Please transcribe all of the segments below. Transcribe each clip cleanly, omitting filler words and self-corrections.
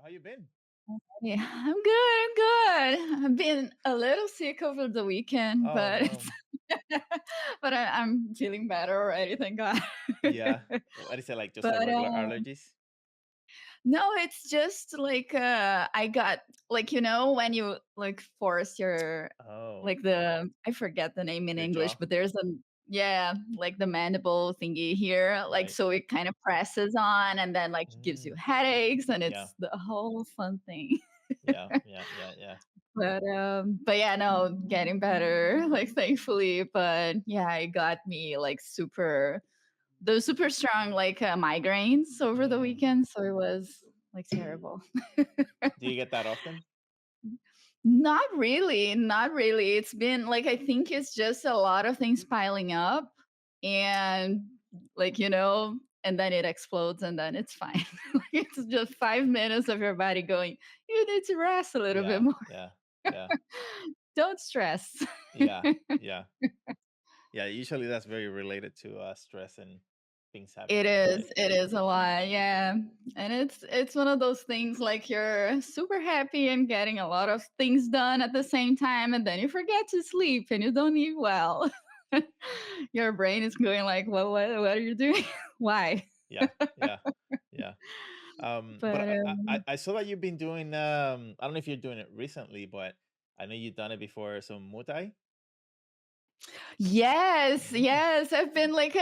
How you been? Yeah, I'm good. I'm good. I've been a little sick over the weekend, Oh but no. I'm feeling better already. Thank God. Yeah. What is it like? Just a but regular allergies? no, it's just like I got like when you like force your Oh, like the I forget the name in your English, jaw, but there's a yeah like the mandible thingy here, like right? so it kind of presses on and then like gives you Mm, headaches and yeah, it's the whole fun thing. yeah. But yeah, no, getting better, like thankfully. But yeah, it got me like those super strong like migraines over the Mm. weekend. So it was like terrible. Do you get that often? Not really, not really. It's been like I think it's just a lot of things piling up and like, and then it explodes and then it's fine. Like it's just 5 minutes of your body going, you need to rest a little bit Yeah, more. yeah, yeah, Don't stress. yeah, yeah, yeah. Usually that's very related to stress and things It happening, right? is. It is a lot, yeah. And it's one of those things like you're super happy and getting a lot of things done at the same time, and then you forget to sleep and you don't eat well. Your brain is going like, "Well, what are you doing? Why?" Yeah, yeah, yeah. But But I saw that you've been doing. I don't know if you're doing it recently, but I know you've done it before. Some Muay Thai. yes, Mm, yes, it's been like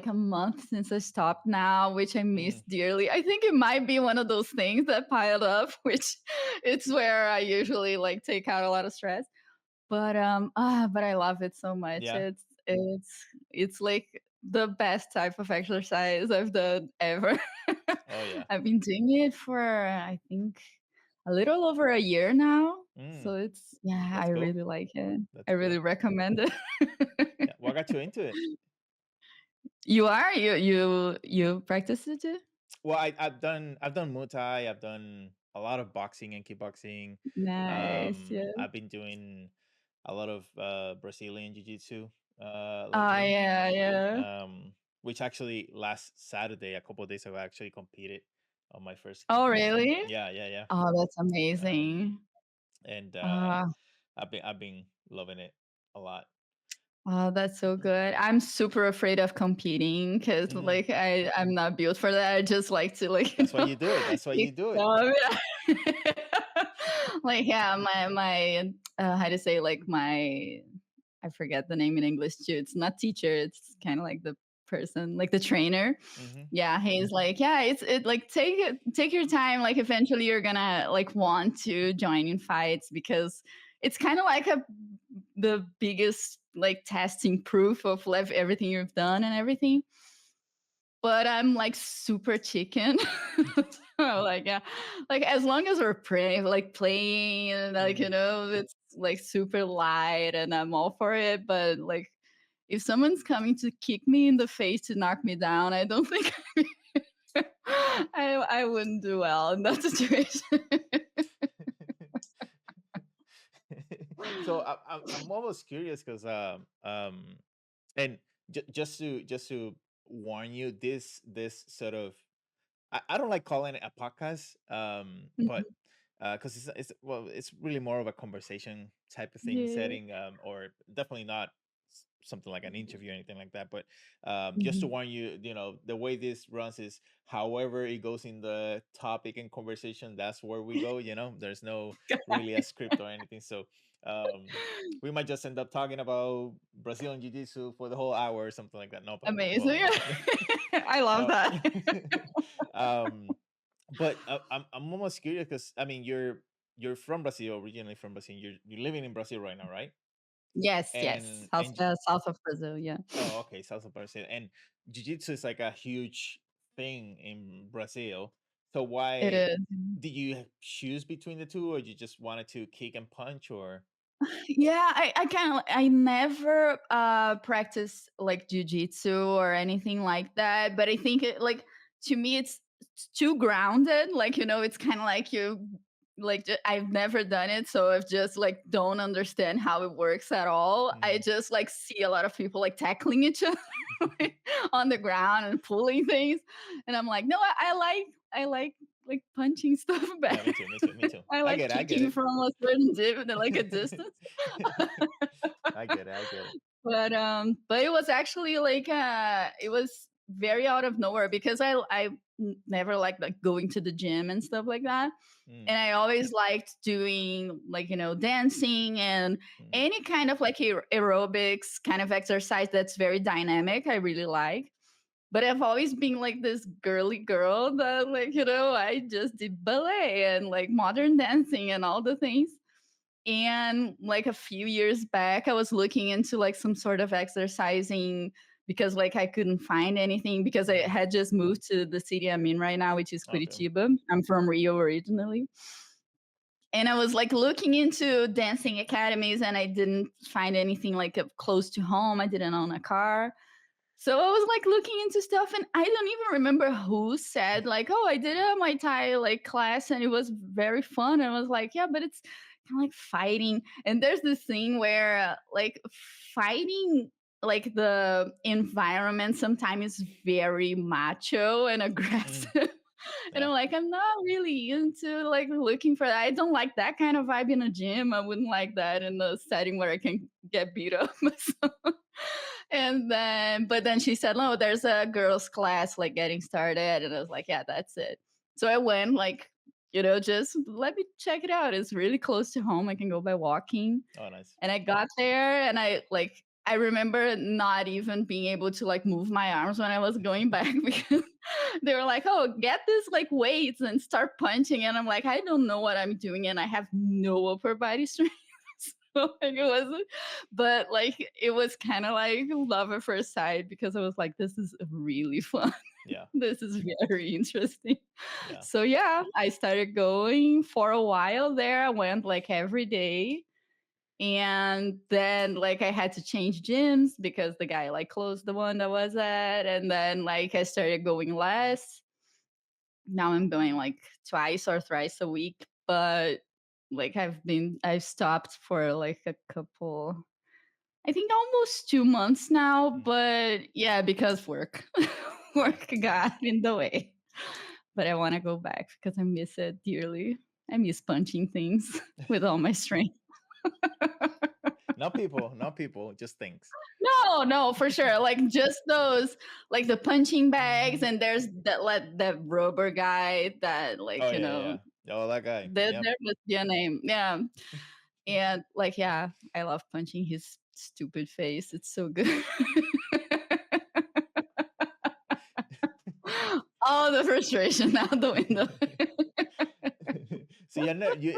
a month since I stopped now, which I miss mm, dearly. I think it might be one of those things that piled up, which it's where I usually like take out a lot of stress. But I love it so much. yeah. It's like the best type of exercise I've done ever. Oh yeah. I've been doing it for I think a little over a year now. Mm, So it's yeah, I that's cool. really like it. I That's really cool. recommend Yeah. it. What got you into it? You are? You practice it too? Well, I've done Muay Thai. I've done a lot of boxing and kickboxing. Nice, yeah. I've been doing a lot of Brazilian Jiu Jitsu Oh, lately. yeah, yeah. Which actually last Saturday, a couple of days ago, I actually competed on my first Oh, competition. really? Yeah. Oh, that's Um, amazing. and Ah. I've been loving it a lot. Oh, that's so good. I'm super afraid of competing because, Mm, like, I'm not built for that. I just like to, like, that's why you do it. That's why kick you do it. stuff. Yeah. Like, yeah, how to say, like, I forget the name in English too. It's not teacher. It's kind of like the person, like the trainer. Hmm. Yeah, he's like, yeah, like take your time. Like, eventually, you're gonna like want to join in fights because it's kind of like the biggest like testing proof of like everything you've done and everything. But I'm like super chicken. So, like yeah, like as long as we're playing and like Mm. it's like super light and I'm all for it. But like if someone's coming to kick me in the face to knock me down, I don't think I wouldn't do well in that situation. So I'm almost curious because and just to warn you, this sort of I don't like calling it a podcast, but Mhm. because it's well, it's really more of a conversation type of thing Yeah. setting, or definitely not something like an interview or anything like that. But just to Mhm. warn you, the way this runs is however it goes in the topic and conversation, that's where we go. There's no really a script or anything. So we might just end up talking about Brazilian Jiu Jitsu for the whole hour or something like that. No, but well, Amazing. I love uh, that. um, but I'm almost curious because I mean you're from Brazil, originally from Brazil. You're living in Brazil right now, right? Yes, yes. And South and south of Brazil, yeah. oh, okay, south of Brazil. And jiu-jitsu is like a huge thing in Brazil. So It why is. did you choose between the two, or you just wanted to kick and punch, or? Yeah, I never practiced like jujitsu or anything like that, but I think like to me it's too grounded. Like it's kind of like you like I've never done it, so I've just like don't understand how it works at all. I Mm, just like see a lot of people like tackling each other like, on the ground and pulling things, and I'm like, no, I like punching stuff Yeah, me back. too, me too, me too. I I like get it, I get kicking it. from a certain like a distance. I get it, I get it. But it was actually like it was very out of nowhere because never liked like going to the gym and stuff like that. Mm, And I always liked doing like, dancing and mm, any kind of like aerobics kind of exercise that's very dynamic. I really like. But I've always been like this girly girl that like, I just did ballet and like modern dancing and all the things. And like a few years back, I was looking into like some sort of exercising because like I couldn't find anything because I mm. had just moved to the city I'm in right now, which is Okay. Curitiba. I'm from Rio originally. And I was like looking into dancing academies and I didn't find anything like close to home. I didn't own a car. So I was like looking into stuff and I don't even remember who said like, "Oh, I did a Muay Thai like class and it was very fun." And I was like, "Yeah, but it's kind of like fighting." And there's this thing where like fighting like the environment sometimes is very macho and Mm, aggressive. And yeah. I'm like, I'm not really into like looking for that. I don't like that kind of vibe in a gym. I wouldn't like that in a setting where I can get beat up. And then, but then she said, no, there's a girls' class like getting started. And I was like, yeah, that's it. So I went, like, just let me check it out. It's really close to home. I can go by walking. Oh, nice. And I got there and I remember not even being able to like move my arms when I was going back because they were like, "Oh, get this like weights and start punching." And I'm like, "I don't know what I'm doing and I have no upper body strength." So like it was but like it was kind of like love at first sight because I was like, "This is really fun." Yeah, This is very interesting. yeah. So yeah, I started going for a while there. I went like every day. And then like I had to change gyms because the guy like closed the one that was at. And then like I started going less. Now I'm going like twice or thrice a week. But like I've stopped for like a couple, I think almost 2 months now. Mm, But yeah, because work. yeah. Work got in the way. But I want to go back because I miss it dearly. I miss punching things with all my strength. Not people, not people, just things. No, no, for sure. Like just those, like the punching bags, and there's that rubber guy that, Oh like, yeah, yeah, yeah. Oh, that guy. Yep. there must be a name. Yeah. And like, yeah, I love punching his stupid face. It's so good. All the frustration out the window. So you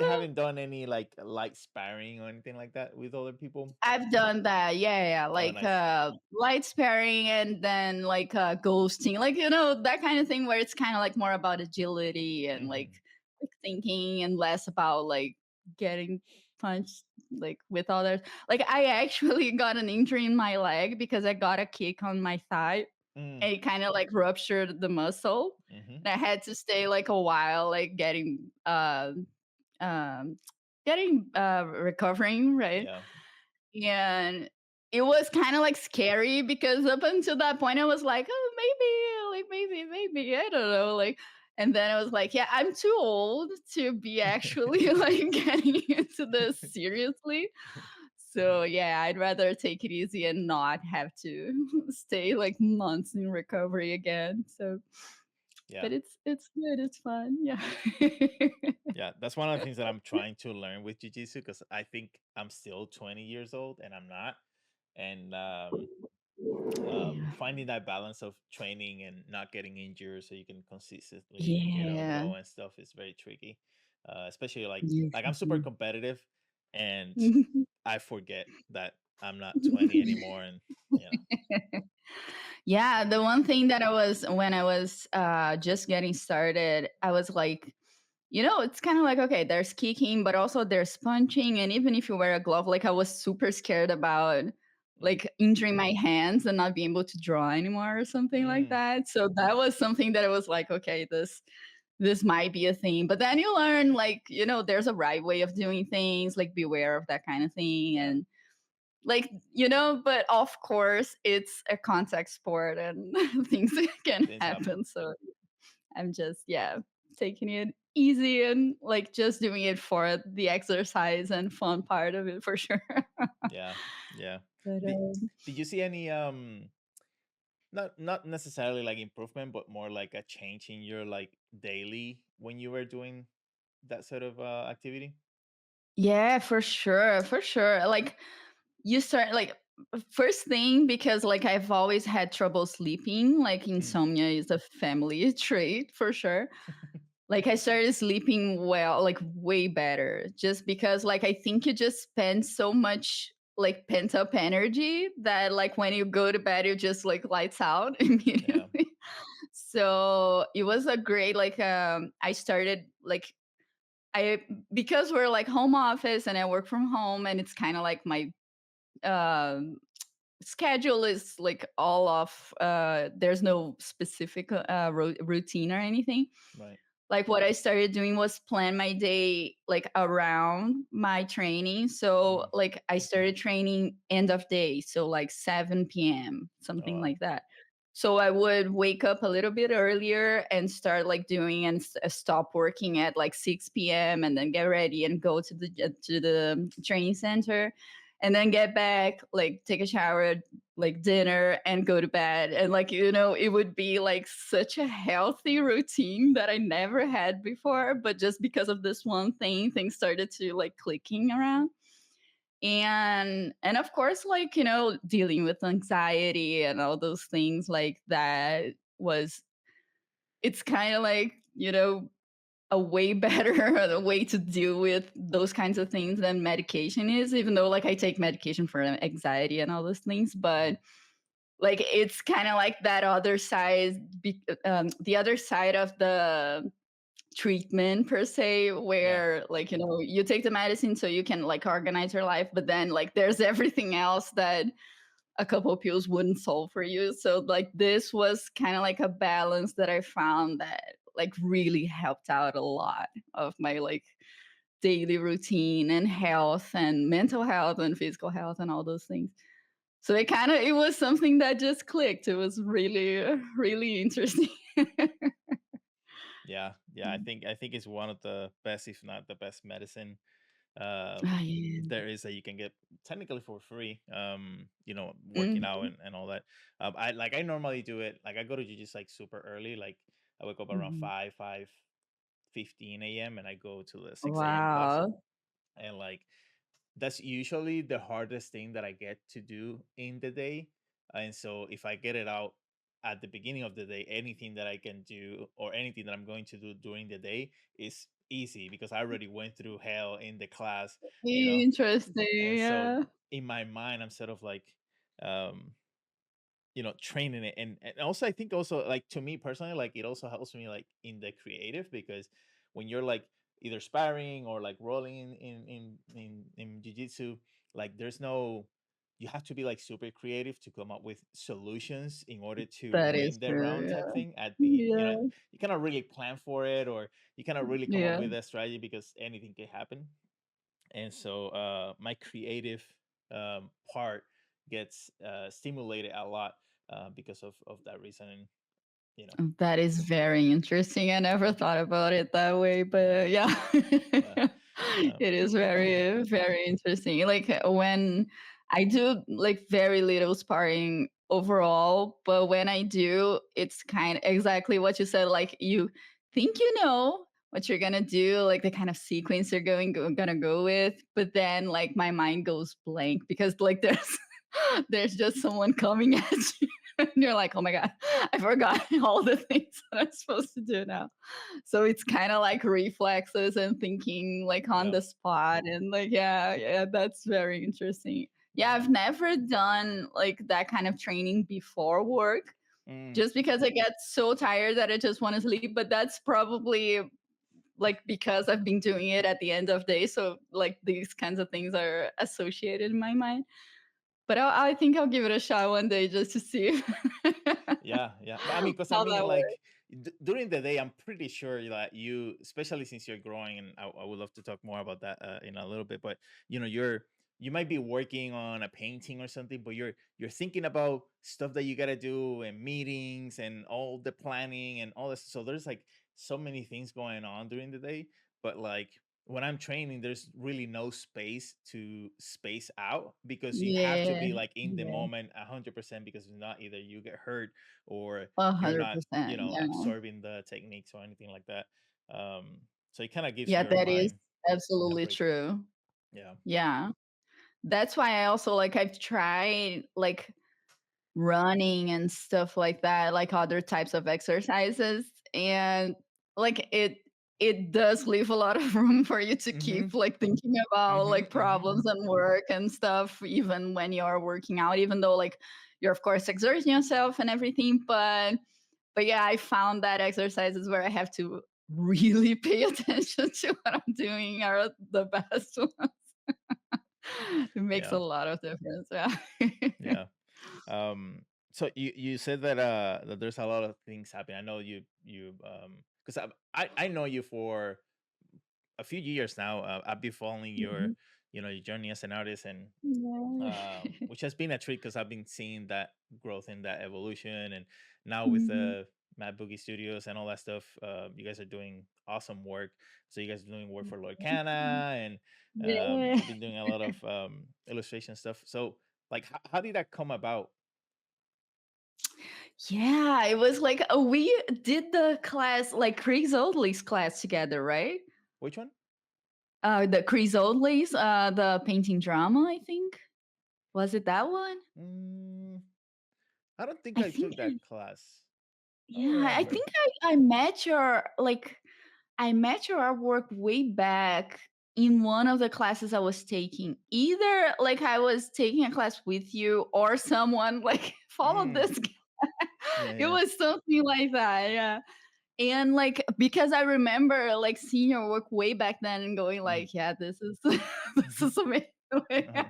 haven't done any like light sparring or anything like that with other people? I've done that. Yeah, yeah. Oh, Like nice. light sparing and then like ghosting. Like, that kind of thing where it's kind of like more about agility and like Hmm. quick thinking and less about like getting punched like with others. Like I actually got an injury in my leg because I got a kick on my thigh Mm, and it kind of like ruptured the muscle. hmm. And I had to stay like a while like um recovering, right? Yeah. And it was kinda, like, scary because up until that point, I was like, "Oh, maybe, like, maybe, I don't know," like and then I was like, "Yeah, I'm too old to be actually, like, getting into this seriously." So, yeah, I'd rather take it easy and not have to stay, like, months in recovery again, so Yeah. but it's good, it's fun, yeah. Yeah. That's one of the things that I'm trying to learn with jiu-jitsu because I think I'm still 20 years old and I'm not. And Yeah. finding that balance of training and not getting injured so you can consistently, Yeah. go and stuff is very tricky. Especially like I'm super Usually. competitive and I forget that I'm not 20 anymore and you know. Yeah, the one thing that I was when I was just getting started, I was like, it's kind of like, okay, there's kicking, but also there's punching. And even if you wear a glove, like I was super scared about Mm, like injuring my hands and not being able to draw anymore or something like mm, that. So that was something that I was like, okay, this might be a thing. But then you learn like, there's a right way of doing things, like beware of that kind of thing. yeah, And like, but of course it's a contact sport and things can things happen. happen. So I'm just, yeah, taking it easy and like just doing it for the exercise and fun part of it for sure. Yeah, yeah. But Did, did you see any not necessarily like improvement, but more like a change in your like daily when you were doing that sort of activity? yeah, for sure. Like you start like first thing because like I've always had trouble sleeping. Like Mm. insomnia is a family trait for sure. Like I started sleeping well, like way better, just because like I think you just spend so much like pent up energy that like when you go to bed, you just like lights out Yeah. immediately. So it was a great like I started like I because we're like home office and I work from home and it's kind of like my um schedule is like all off there's no specific routine or anything. Right. Like what I started doing was plan my day like around my training. So Mm. like I started training end of day, so like 7 p.m., Oh something wow. like that. So I would wake up a little bit earlier and start like doing and stop working at like 6 p.m. and then get ready and go to the training center and then get back, like take a shower, like dinner and go to bed. And like, it would be like such a healthy routine that I never had before. But just because of this one thing, things started to like clicking around. And of course, like, dealing with anxiety and all those things like that was it's kind of like, a way better way to deal with those kinds of things than medication is, even though like I take medication for anxiety and all those things. Mm. But like it's kind of like that other side, the other side of the treatment per se, Yeah. where like you take the medicine so you can like organize your life, but then like there's everything else that a couple of pills wouldn't solve for you. So like this was kind of like a balance that I found that like really helped out a lot of my like daily routine and health and mental health and physical health and all those things. So it was something that just clicked. It was really, really interesting. Yeah. Yeah. I think it's one of the best, if not the best medicine Ah, yeah. there is that you can get technically for free. Working out Mhm, and all that. I normally do it like I go to jiu-jitsu like super early. Like I wake up around mhm. 5:15 a.m. and I go to the 6 a.m. class. Wow. And like that's usually the hardest thing that I get to do in the day. And so if I get it out at the beginning of the day, anything that I can do or anything that I'm going to do during the day is easy because I already went through hell in the class, you know. Interesting, And so yeah. in my mind, I'm sort of like, um, training it. And also I think also like to me personally, like it also helps me like in the creative because when you're like either sparring or like rolling in jiu-jitsu, like there's no you have to be like super creative to come up with solutions in order to That is win the round true, type yeah. thing at the Yeah, you cannot really plan for it or you cannot really come up yeah. with a strategy because anything can happen. And so my creative part gets stimulated a lot because of that reason. And you know That is very interesting. I never thought about it that way, yeah, but yeah. yeah, um, It is very, very interesting. Like when I do like very little sparring overall, but when I do, it's kind of exactly what you said. Like you think you know what you're gonna do, like the kind of sequence you're gonna go with, but then like my mind goes blank because like there's just someone coming at you. And you're like, oh my God, I forgot all the things that I'm supposed to do now. So it's kind of like reflexes and thinking like on yeah, the spot. And like, yeah, yeah, that's very interesting. Yeah, yeah. I've never done like that kind of training before work Mm, just because I get so tired that I just want to sleep. But that's probably like because I've been doing it at the end of day. So like these kinds of things are associated in my mind. But I think I'll give it a shot one day just to see yeah, yeah. But I mean, because I how mean, that works. like during the day, I'm pretty sure that you, especially since you're growing, and I would love to talk more about that in a little bit. But you're you might be working on a painting or something, but you're thinking about stuff that you got to do and meetings and all the planning and all this. So there's like so many things going on during the day, but like when I'm training, there's really no space to space out because you have to Yeah. be like in the Yeah. moment 100%, because if not, either you get hurt or you're not, 100%. Yeah. absorbing the techniques or anything like that. Um, so it kind of gives Yeah, your that is mind a absolutely break. true. Yeah. Yeah. That's why I also like I've tried like running and stuff like that, like other types of exercises. And like it does leave a lot of room for you to Mm-hmm. keep like thinking about Mm-hmm. like Mm-hmm. problems and work and stuff, even when you're working out, even though like you're of course exerting yourself and everything. But yeah, I found that exercises where I have to really pay attention to what I'm doing are the best ones. It makes Yeah. a lot of difference. Yeah. Yeah. Um, so you said that that there's a lot of things happening. I know you because I know you for a few years now. I've been following your, Mhm. your journey as an artist, and Yeah. which has been a treat because I've been seeing that growth and that evolution. And now with Mhm. the Madboogie Studios and all that stuff, you guys are doing awesome work. So you guys are doing work for Lorcana, and Yeah. you've been doing a lot of illustration stuff. So like, how did that come about? Yeah, it was like, we did the class, like Chris Oldley's class together, right? Which one? The Chris Oldley's, the painting drama, I think. Was it that one? Mm, I don't think I I think took that class. I don't yeah, I remember. think I met your like I met your artwork way back in one of the classes I was taking. Either like I was taking a class with you or someone like followed Mm, this. yeah, It yeah. was something like that, yeah. And like because I remember like seeing your work way back then and going Mm. like, yeah, this is this is amazing. Uh-huh.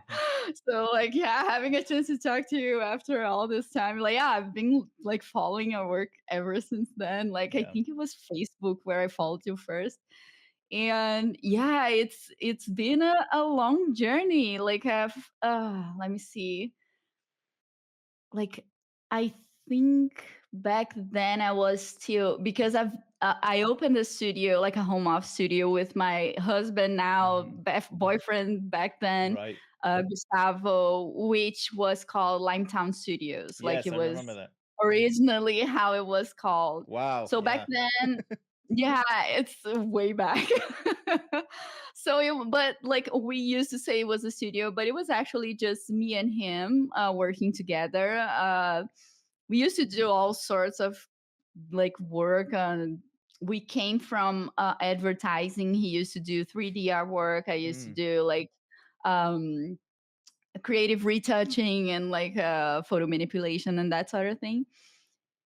So like yeah, having a chance to talk to you after all this time, like yeah, I've been like following your work ever since then. Like I Yeah. think it was Facebook where I followed you first. And yeah, it's been a long journey. Like I've let me see. Like, I think back then I was still because I opened a studio, like a home office studio with my husband now, Hmm. boyfriend back then, Right. Gustavo, which was called Limetown Studios. Like Yes, it I remember was that. originally how it was called. Wow. So back Yeah. then, yeah, it's way back. So but like we used to say it was a studio, but it was actually just me and him working together. We used to do all sorts of like work on. We came from advertising. He used to do 3D artwork. I used to Mm. do like um, creative retouching and like photo manipulation and that sort of thing.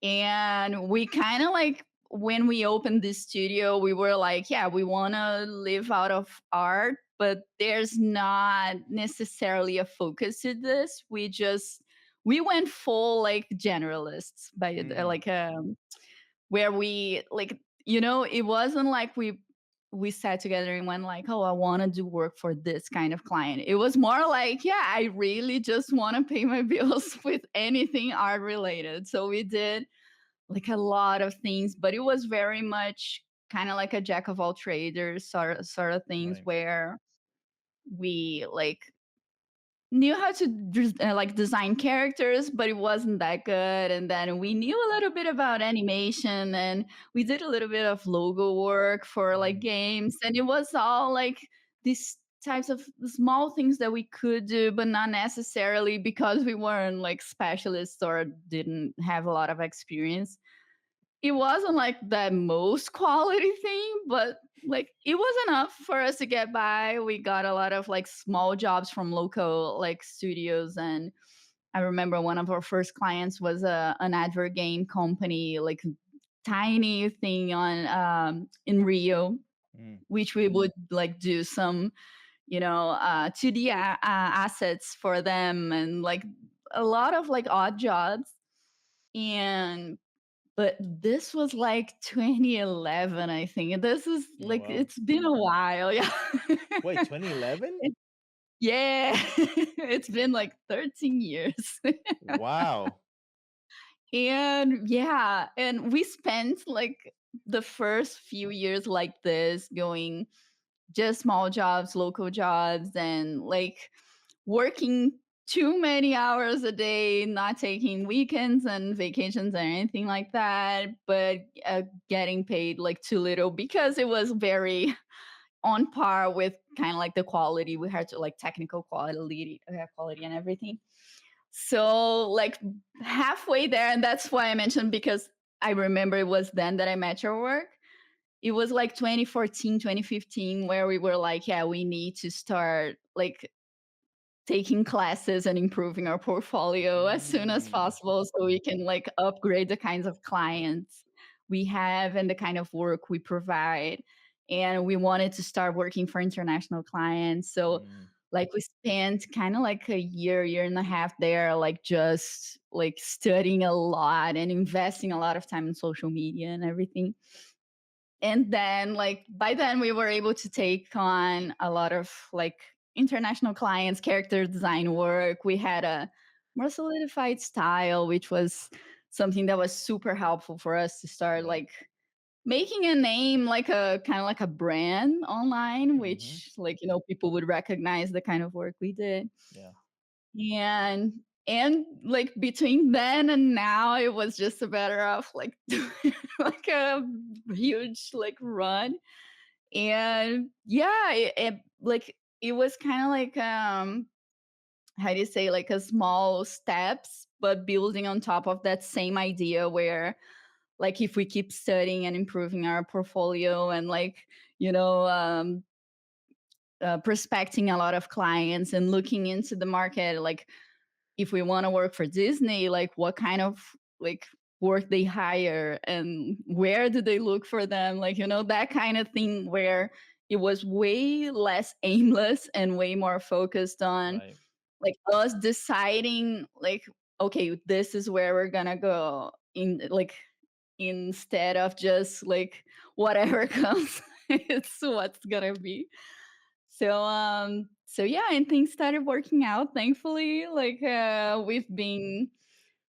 And we kind of like when we opened this studio, we were like, yeah, we want to live out of art, but there's not necessarily a focus to this. We went full like generalists by Mm. like where we like it wasn't like we sat together and went like, oh, I want to do work for this kind of client. It was more like, yeah, I really just want to pay my bills with anything art related. So we did like a lot of things, but it was very much kind of like a jack of all traders sort of things Right. where we like knew how to like design characters, but it wasn't that good. And then we knew a little bit about animation, and we did a little bit of logo work for like Mm. games, and it was all like these types of small things that we could do, but not necessarily because we weren't like specialists or didn't have a lot of experience. It wasn't like the most quality thing, but like it was enough for us to get by. We got a lot of like small jobs from local like studios. And I remember one of our first clients was an advert game company, like tiny thing on in Rio, Mm. which we would like do some 2D assets for them and like a lot of like odd jobs. And but this was like 2011, I think. This is Oh, like wow. it's been a while, yeah. Wait, 2011? Yeah, it's been like 13 years. Wow. And yeah, and we spent like the first few years like this going just small jobs, local jobs, and like working too many hours a day, not taking weekends and vacations or anything like that, but getting paid like too little because it was very on par with kind of like the quality we had to like technical quality and everything. So like halfway there, and that's why I mentioned because I remember it was then that I met your work. It was like 2014, 2015, where we were like, yeah, we need to start like taking classes and improving our portfolio as soon as Mm, possible so we can like upgrade the kinds of clients we have and the kind of work we provide. And we wanted to start working for international clients. So mm, like we spent kind of like a year and a half there, like just like studying a lot and investing a lot of time in social media and everything. And then like by then we were able to take on a lot of like international clients, character design work. We had a more solidified style, which was something that was super helpful for us to start right. like making a name, like a kind of like a brand online, Mm-hmm. which like people would recognize the kind of work we did. Yeah. And like between then and now it was just a matter of like like a huge like run. And yeah, like it was kind of like how do you say, like a small steps but building on top of that same idea where like if we keep studying and improving our portfolio and like you know um prospecting a lot of clients and looking into the market, like if we want to work for Disney, like what kind of like work they hire and where do they look for them, like that kind of thing, where it was way less aimless and way more focused on Right. like us deciding like, okay, this is where we're gonna go in, like instead of just like whatever comes, it's what's gonna be. So yeah, and things started working out, thankfully. Like we've been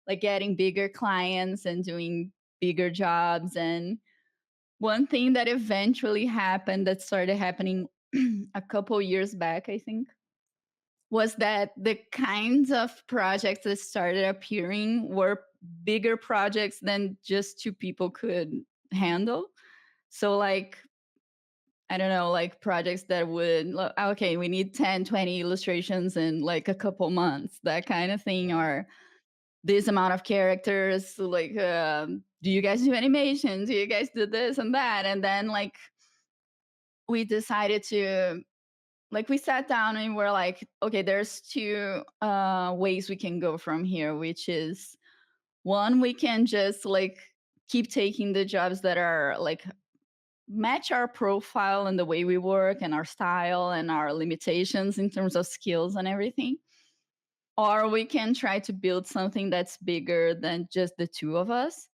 like getting bigger clients and doing bigger jobs. And one thing that eventually happened, that started happening a couple years back, I think, was that the kinds of projects that started appearing were bigger projects than just two people could handle. So like I don't know, like projects that would, okay, we need 10, 20 illustrations in like a couple months, that kind of thing, Right. or this amount of characters. Like, do you guys do animation? Do you guys do this and that? And then like we decided to, like, we sat down and we're like, okay, there's two ways we can go from here, which is one, we can just like keep taking the jobs that are like match our profile and the way we work and our style and our limitations in terms of skills and everything. Or we can try to build something that's bigger than just the two of us.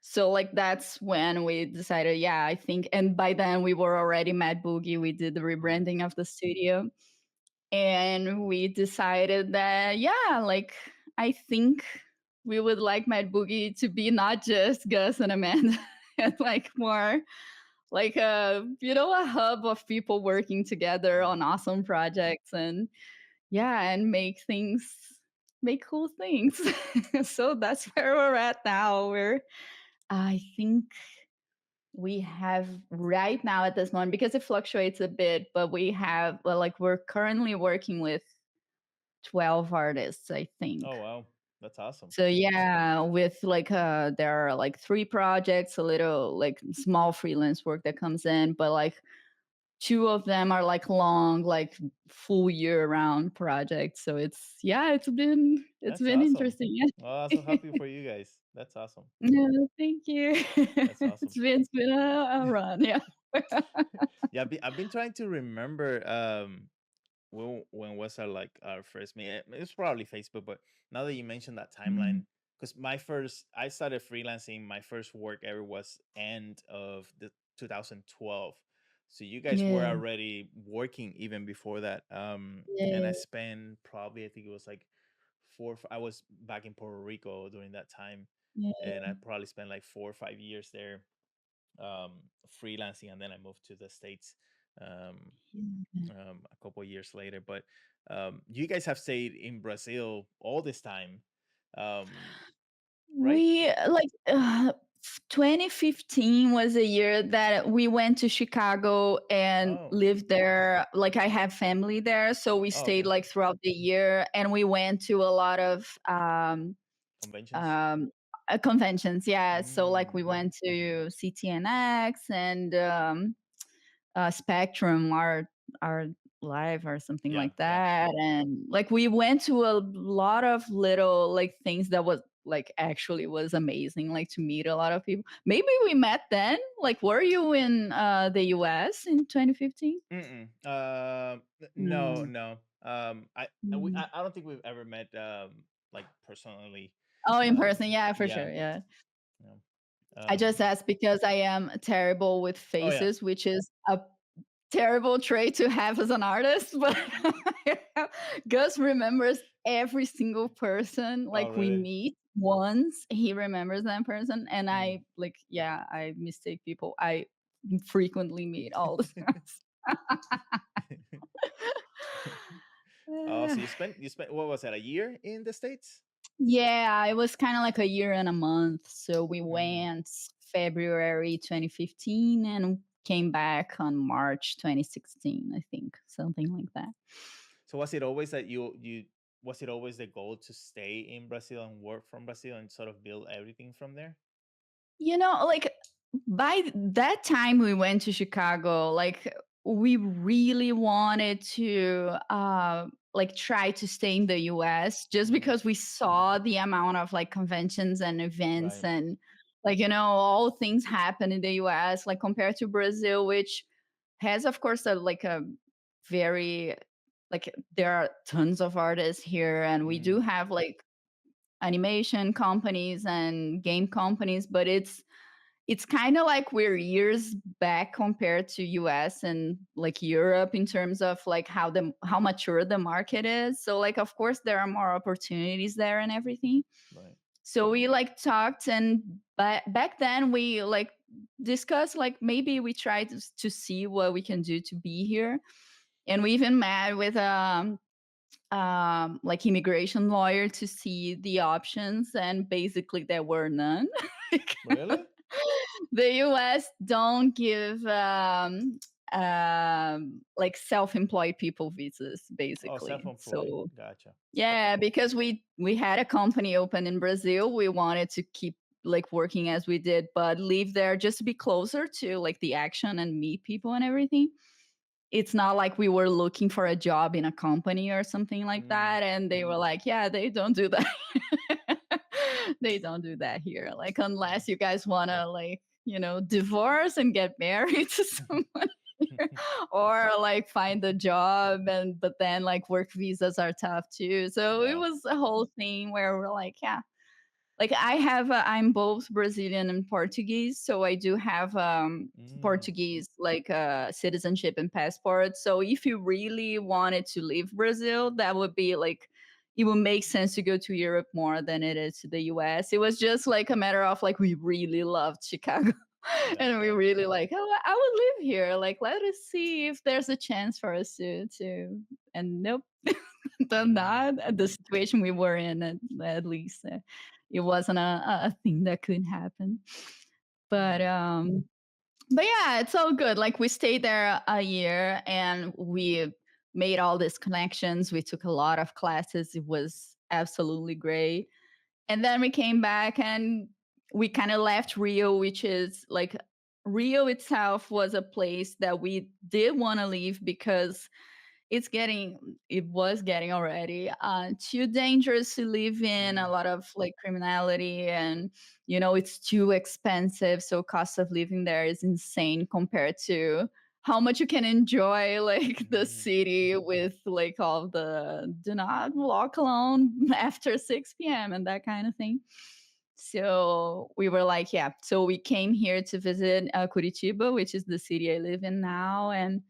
So like that's when we decided, yeah, I think, and by then we were already Madboogie. We did the Mm, rebranding of the studio. And we decided that, yeah, like I think we would like Madboogie to be not just Gus and Amanda, and like more like a hub of people working together right. on awesome projects, and yeah, and make cool things. So that's where we're at now. I think we have right now at this moment, because it fluctuates a bit, but we have, well, like we're currently working with 12 artists, I think. Oh wow. That's awesome. So yeah, with like there are like three projects, a little like small freelance work that comes in, but like two of them are like long, like full year round projects. So it's, yeah, it's That's been awesome. interesting. Well, I'm Yeah. so happy for you guys. That's awesome. Yeah, thank you. That's awesome. It's been a run, yeah. Yeah, I've been trying to remember when was our like our first meet. It was probably Facebook, but now that you mentioned that timeline, Mm. because my first I started freelancing. My first work ever was end of the 2012, So you guys were Yeah. already working even before that. And I Yeah. spent probably, I think it was like I was back in Puerto Rico during that time, Yeah. and I probably spent like 4 or 5 years there, um, freelancing, and then I moved to the States, um, Yeah. a couple of years later. But you guys have stayed in Brazil all this time, um, right? We like 2015 was a year that we went to Chicago and Oh, lived there. Like I have family there, so we oh, stayed okay. like throughout the year, and we went to a lot of Conventions. um conventions. Yeah, so like we Mm-hmm. went to CTNX and Spectrum Art Live or something Yeah, like yeah. that, and like we went to a lot of little like things that was like actually was amazing, like to meet a lot of people. Maybe we met then. Like, were you in the US in 2015? Mm-mm. No, No. no. Mm. I don't think we've ever met, like personally. Oh, in person, yeah, for Yeah. sure, yeah. No. I just asked because I am terrible with Oh yeah. faces, which is a terrible trait to have as an artist, but Gus remembers every single person Oh like we really? meet once. He remembers that person, and Mm. I like yeah, I mistake people. I frequently meet all the Oh, time. so you spent what was that, a year in the States? Yeah, it was kind of like a year and a month. So we Mm. went February 2015 and came back on March 2016, I think, something like that. So was it always that you was it always the goal to stay in Brazil and work from Brazil and sort of build everything from there? You know, like by that time we went to Chicago, like we really wanted to like try to stay in the US just Mm. because we saw the amount of like conventions and events Right. and like all things happen in the US like compared to Brazil, which has of course a like a very like there are tons of artists here and we do Mm. have like animation companies and game companies, but it's kind of like we're years back compared to US and like Europe in terms of like how mature the market is. So like of course there are more opportunities there and everything. Right. So we like talked and back then we like discussed like maybe we try to see what we can do to be here. And we even met with like immigration lawyer to see the options and basically there were none. Really? The US don't give like self-employed people visas Oh, basically. self-employed. So Gotcha. yeah, because we had a company open in Brazil, we wanted to keep like working as we did but live there just to be closer to like the action and meet people and everything. It's not like we were looking for a job in a company or something like Mm. that and they were like yeah, they don't do that. They don't do that here, like Mm. unless you guys want to like divorce and get married to someone here, or like find a job and but then like work visas are tough too, so it Yeah. was a whole thing where we're like yeah, like I'm both Brazilian and Portuguese, so I do have Mm. Portuguese like citizenship and passport. So if you really wanted to leave Brazil, that would be like it would make sense to go to Europe more than it is to the US. It was just like a matter of like we really loved Chicago. And we Gotcha. really like, oh, I would live here. Like, let us see if there's a chance for us to. And nope, Mm. not the situation we were in. At least it wasn't a thing that could happen. But Mm. um, but yeah, it's all good. Like we stayed there a year and we made all these connections. We took a lot of classes. It was absolutely great. And then we came back and we kind of left Rio, which is like Rio itself was a place that we did want to leave because it was getting already too dangerous to live in, a Mm. lot of like criminality, and it's too expensive, so cost of living there is insane compared to how much you can enjoy like the Mm. city with like all the do not walk alone after 6 p.m. and that kind of thing. So we were like, yeah. So we came here to visit Curitiba, which is the city I live in now, and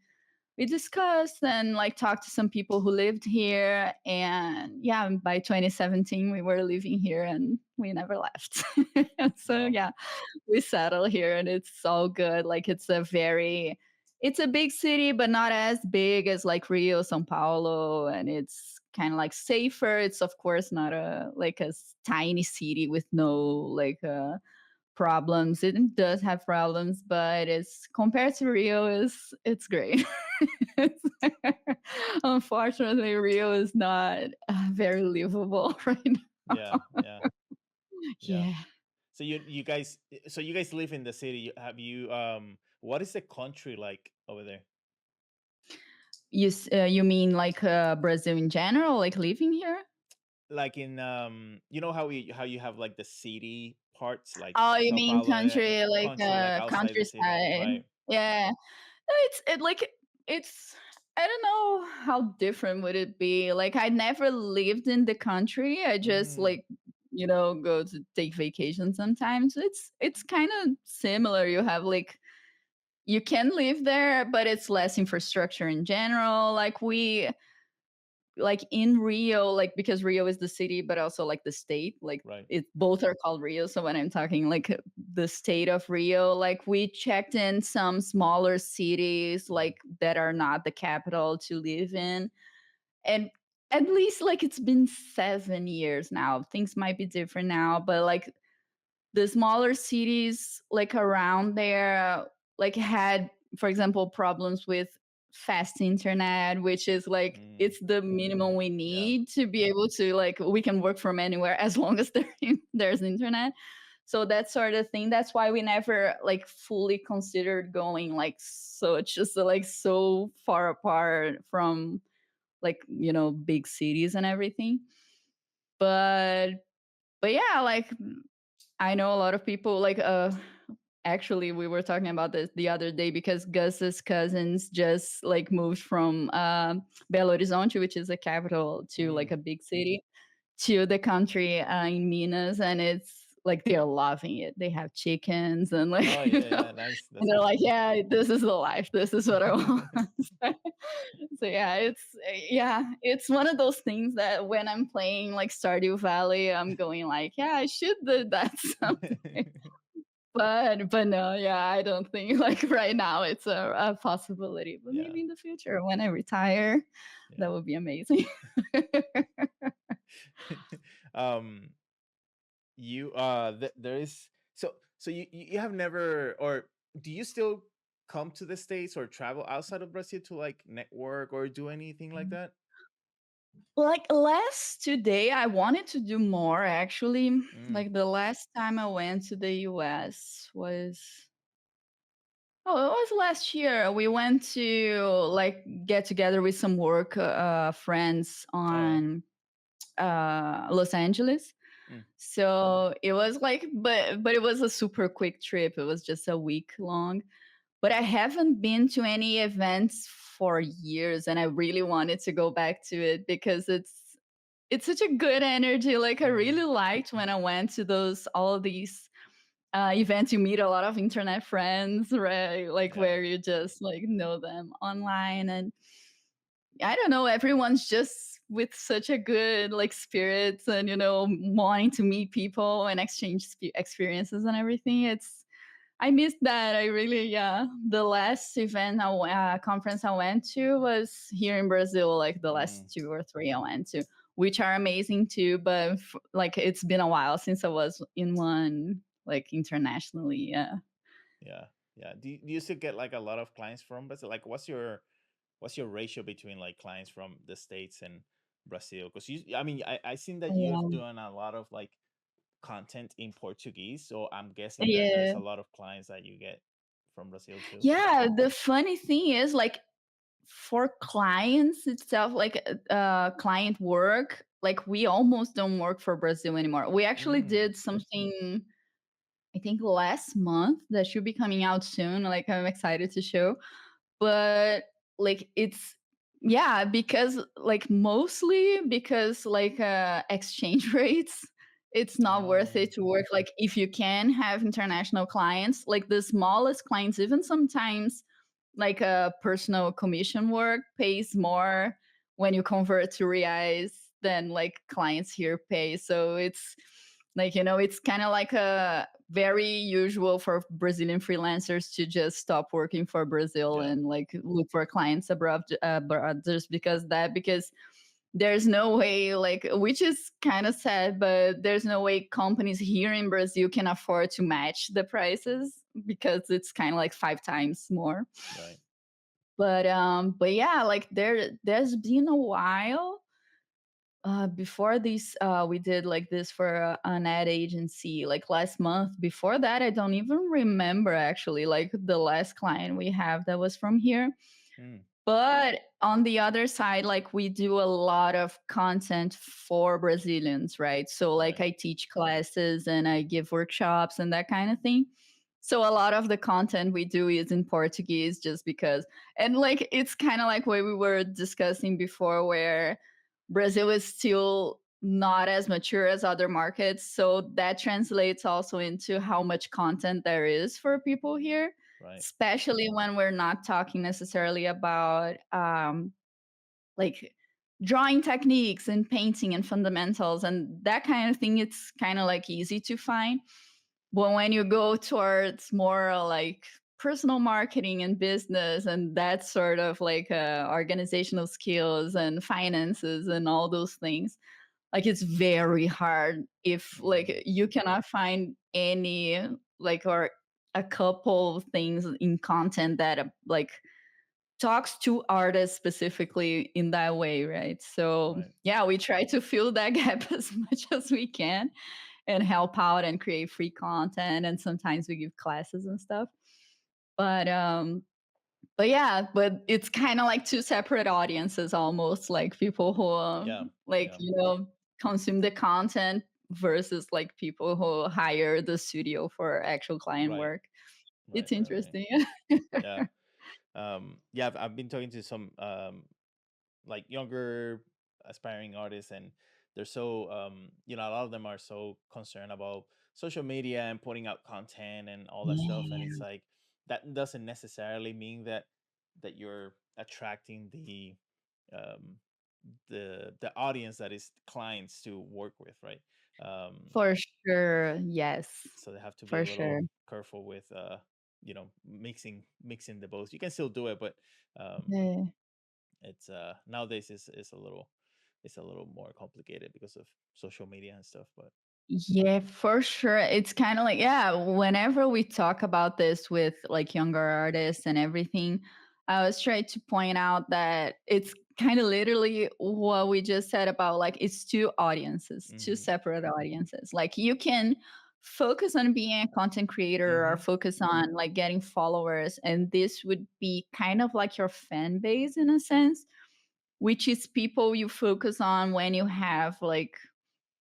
we discussed and like talked to some people who lived here. And yeah, by 2017 we were living here and we never left. So Wow. yeah, we settle here and it's all good. Like it's a big city, but not as big as like Rio, São Paulo, and it's kind of like safer. It's of course not tiny city with no problems. It does have problems, but it's compared to Rio is it's great. Unfortunately, Rio is not very livable right Yeah, yeah, now. yeah. Yeah. So you guys live in the city. Have you what is the country like over there? You mean like Brazil in general, like living here? Like in you know how you have like the city parts like Oh, you Sao mean Paulo, country, like country like outside the city, countryside? right? Yeah. No, it's I don't know how different would it be. Like I never lived in the country. I just Mm, go to take vacation sometimes. It's kind of similar. You have like you can live there, but it's less infrastructure in general. Like in Rio, like because Rio is the city, but also like the state, like right. it both are called Rio. So when I'm talking like the state of Rio, like we checked in some smaller cities Mm, like that are not the capital to live in. And at least like it's been 7 years now. Things might be different now, but like the smaller cities like around there like had for example problems with fast internet, which is like mm, it's the minimum we yeah, need to be able to like we can work from anywhere as long as there's internet. So that sort of thing, that's why we never like fully considered going like so far apart from like big cities and everything. But yeah, like I know a lot of people like actually we were talking about this the other day because Gus's cousins just like moved from Belo Horizonte, which is the capital, to like mm. a big city, to the country in Minas, and it's like they're loving it. They have chickens and like Oh yeah, yeah, nice. and That's they're good. like, yeah, this is the life. This is what I want. So yeah, it's one of those things that when I'm playing like Stardew Valley, I'm going like, yeah, I should do that someday. But no, yeah, I don't think like right now it's a possibility. But Yeah, maybe in the future when I retire, yeah. that would be amazing. um there is so you have never, or do you still come to the States or travel outside of Brazil to like network or do anything like that? Like last today, I wanted to do more actually. Mm, Like the last time I went to the US was it was last year. We went to like get together with some work friends oh yeah. on Los Angeles. Mm, So it was like, but it was a super quick trip. It was just a week long. But I haven't been to any events for years, and I really wanted to go back to it because it's such a good energy. Like I mm, really liked when I went to those all of these events. You meet a lot of internet friends, right? Like yeah. where you just like know them online, and I don't know, everyone's just with such a good like spirits and wanting to meet people and exchange experiences and everything. I missed that. I really, yeah. The last conference I went to was here in Brazil, like the Mm, last two or three I went to, which are amazing too. But like it's been a while since I was in one like internationally. Yeah. yeah, yeah. Do you still get like a lot of clients from Brazil? Like what's your ratio between like clients from the States and Brazil? Because I mean, I seen that you have Yeah. done a lot of like content in Portuguese, so I'm guessing that there's Yeah. a lot of clients that you get from Brazil too. Yeah. The funny thing is, like, for clients itself, like client work, like we almost don't work for Brazil anymore. We actually Mm, did something I think last month that should be coming out soon. Like I'm excited to show. But like it's yeah, because like mostly because like exchange rates. it's not worth Oh, it to work like if you can have international clients, like the smallest clients, even sometimes like a personal commission work pays more when you convert to reais than like clients here pay. So it's like, it's kind of like a very usual for Brazilian freelancers to just stop working for Brazil yeah, and like look for clients abroad just because there's no way, like, which is kind of sad, but there's no way companies here in Brazil can afford to match the prices because it's kind of like 5 times more. right. But yeah, like there's been a while before this we did like this for an ad agency like last month. Before that, I don't even remember actually like the last client we have that was from here. Mm, But on the other side, like we do a lot of content for Brazilians, right? So like right, I teach classes and I give workshops and that kind of thing. So a lot of the content we do is in Portuguese just because, and like it's kind of like what we were discussing before where Brazil is still not as mature as other markets. So that translates also into how much content there is for people here, right. especially when we're not talking necessarily about like drawing techniques and painting and fundamentals and that kind of thing. It's kind of like easy to find. But when you go towards more like personal marketing and business and that sort of like organizational skills and finances and all those things, like it's very hard if Mm, like you cannot find any like or a couple things in content that like talks to artists specifically in that way, right? So right. yeah, we try to fill that gap as much as we can and help out and create free content, and sometimes we give classes and stuff. But yeah, but it's kind of like two separate audiences almost, like people who Yeah, like yeah. consume the content versus like people who hire the studio for actual client Right, work. right, It's right, right. interesting. Yeah. Yeah, I've been talking to some like younger aspiring artists, and they're so a lot of them are so concerned about social media and putting out content and all that stuff, and it's Yeah, like that doesn't necessarily mean that you're attracting um the audience that is clients to work with, right? um for sure. Yes, so they have to be a for sure. little careful with mixing the both. You can still do it, but um Yeah. it's nowadays is a little, it's a little more complicated because of social media and stuff. But Yeah, for sure. It's kind of like, yeah, whenever we talk about this with like younger artists and everything, I always try to point out that it's kind of literally what we just said about like it's two audiences, two hmm, separate audiences. Like you can focus on being a content creator or hmm, focus on like getting followers, and this would be kind of like your fan base in a sense, which is people you focus on when you have like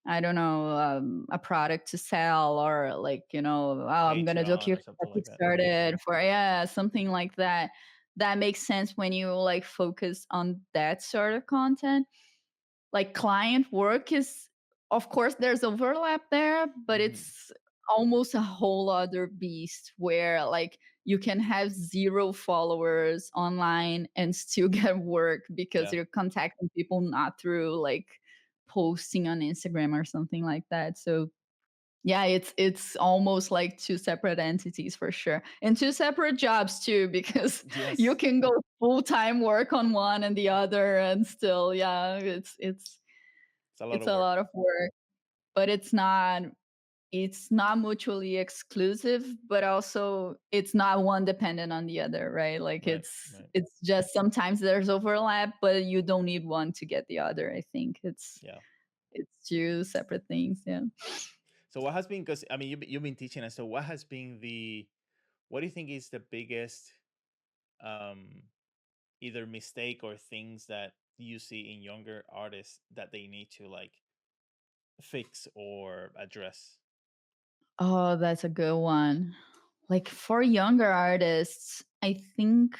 I don't know, a product to sell or like, oh, I'm gonna do a Patreon or something like that. Kickstarted for yeah, something like that. That makes sense when you like focus on that sort of content. Like client work is, of course, there's overlap there, but Hmm, it's almost a whole other beast where like you can have zero followers online and still get work because yeah, you're contacting people not through like posting on Instagram or something like that. So yeah, it's almost like two separate entities for sure. And two separate jobs too, because you yes, can go full-time work on one and the other and still, yeah, it's a lot it's of a work. lot of work, but it's not mutually exclusive, but also it's not one dependent on the other, right? Like Right, it's right. it's just sometimes there's overlap, but you don't need one to get the other. I think Yeah. it's two separate things. Yeah. So what has been, because I mean you've been teaching us, so what has been the, what do you think is the biggest um either mistake or things that you see in younger artists that they need to like fix or address? Oh, that's a good one. Like for younger artists, I think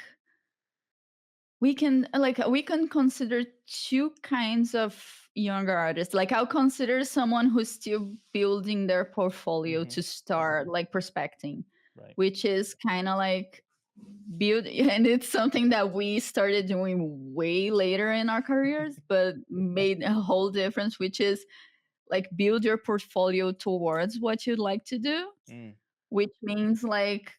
we can consider two kinds of younger artists. Like I'll consider someone who's still building their portfolio Hmm. to start like prospecting, Right. which is kind of like build and it's something that we started doing way later in our careers but made a whole difference, which is like build your portfolio towards what you'd like to do, Mm, which means like,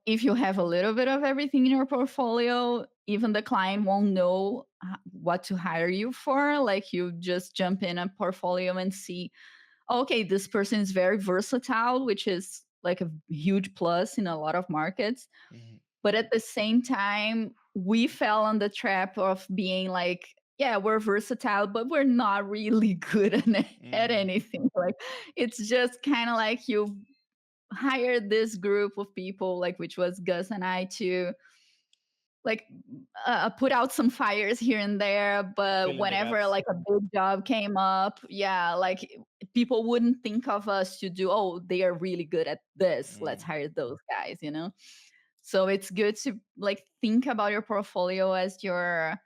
if you have a little bit of everything in your portfolio, even the client won't know what to hire you for. Like you just jump in a portfolio and see, okay, this person is very versatile, which is like a huge plus in a lot of markets. hmm. But at the same time, we fell on the trap of being like, yeah, we're versatile, but we're not really good at Mm, anything. Like it's just kind of like you hired this group of people, like which was Gus and I, to like put out some fires here and there. But fill in the whenever gaps. like a big job came up, yeah, like people wouldn't think of us to do. Oh, they are really good at this. Let's Mm, hire those guys. So it's good to like think about your portfolio as your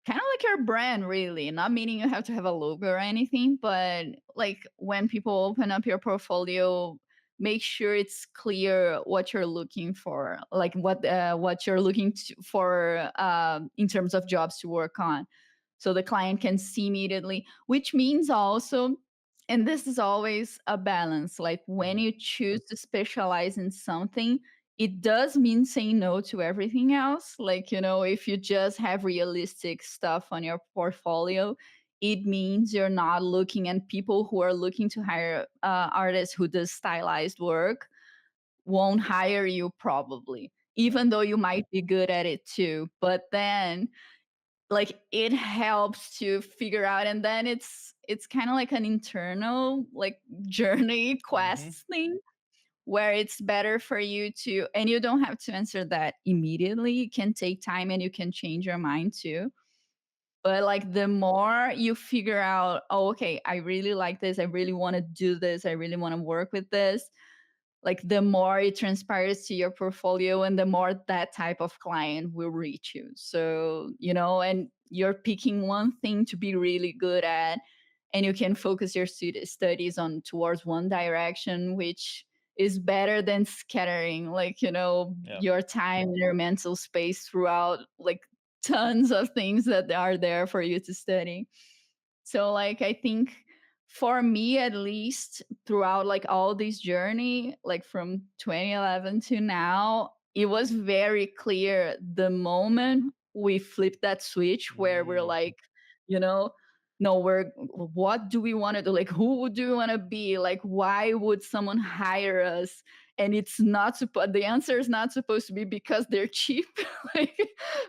kind of like your brand, really, not meaning you have to have a logo or anything, but like when people open up your portfolio, make sure it's clear what you're looking for, like what you're looking for in terms of jobs to work on, so the client can see immediately. Which means also, and this is always a balance, like when hmm. you choose to specialize in something, it does mean saying no to everything else. Like, if you just have realistic stuff on your portfolio, it means you're not looking, and people who are looking to hire artists who does stylized work won't hire you probably, Right. even though you might be good at it too. But then like it helps to figure out, and then it's kind of like an internal like journey Hmm. quest thing, where it's better for you to, and you don't have to answer that immediately. You can take time and you can change your mind too. But like the more you figure out, oh, okay, I really like this, I really want to do this, I really want to work with this, like the more it transpires to your portfolio and the more that type of client will reach you. So, and you're picking one thing to be really good at, and you can focus your studies on towards one direction, which is better than scattering like, Yeah. your time and your mental space throughout like tons of things that are there for you to study. So like I think for me at least, throughout like all this journey, like from 2011 to now, it was very clear the moment we flipped that switch where we're Mm, like, you know, no, what do we want to do? Like, who do we want to be? Like, why would someone hire us? And it's not supposed, the answer is not supposed to be because they're cheap, like,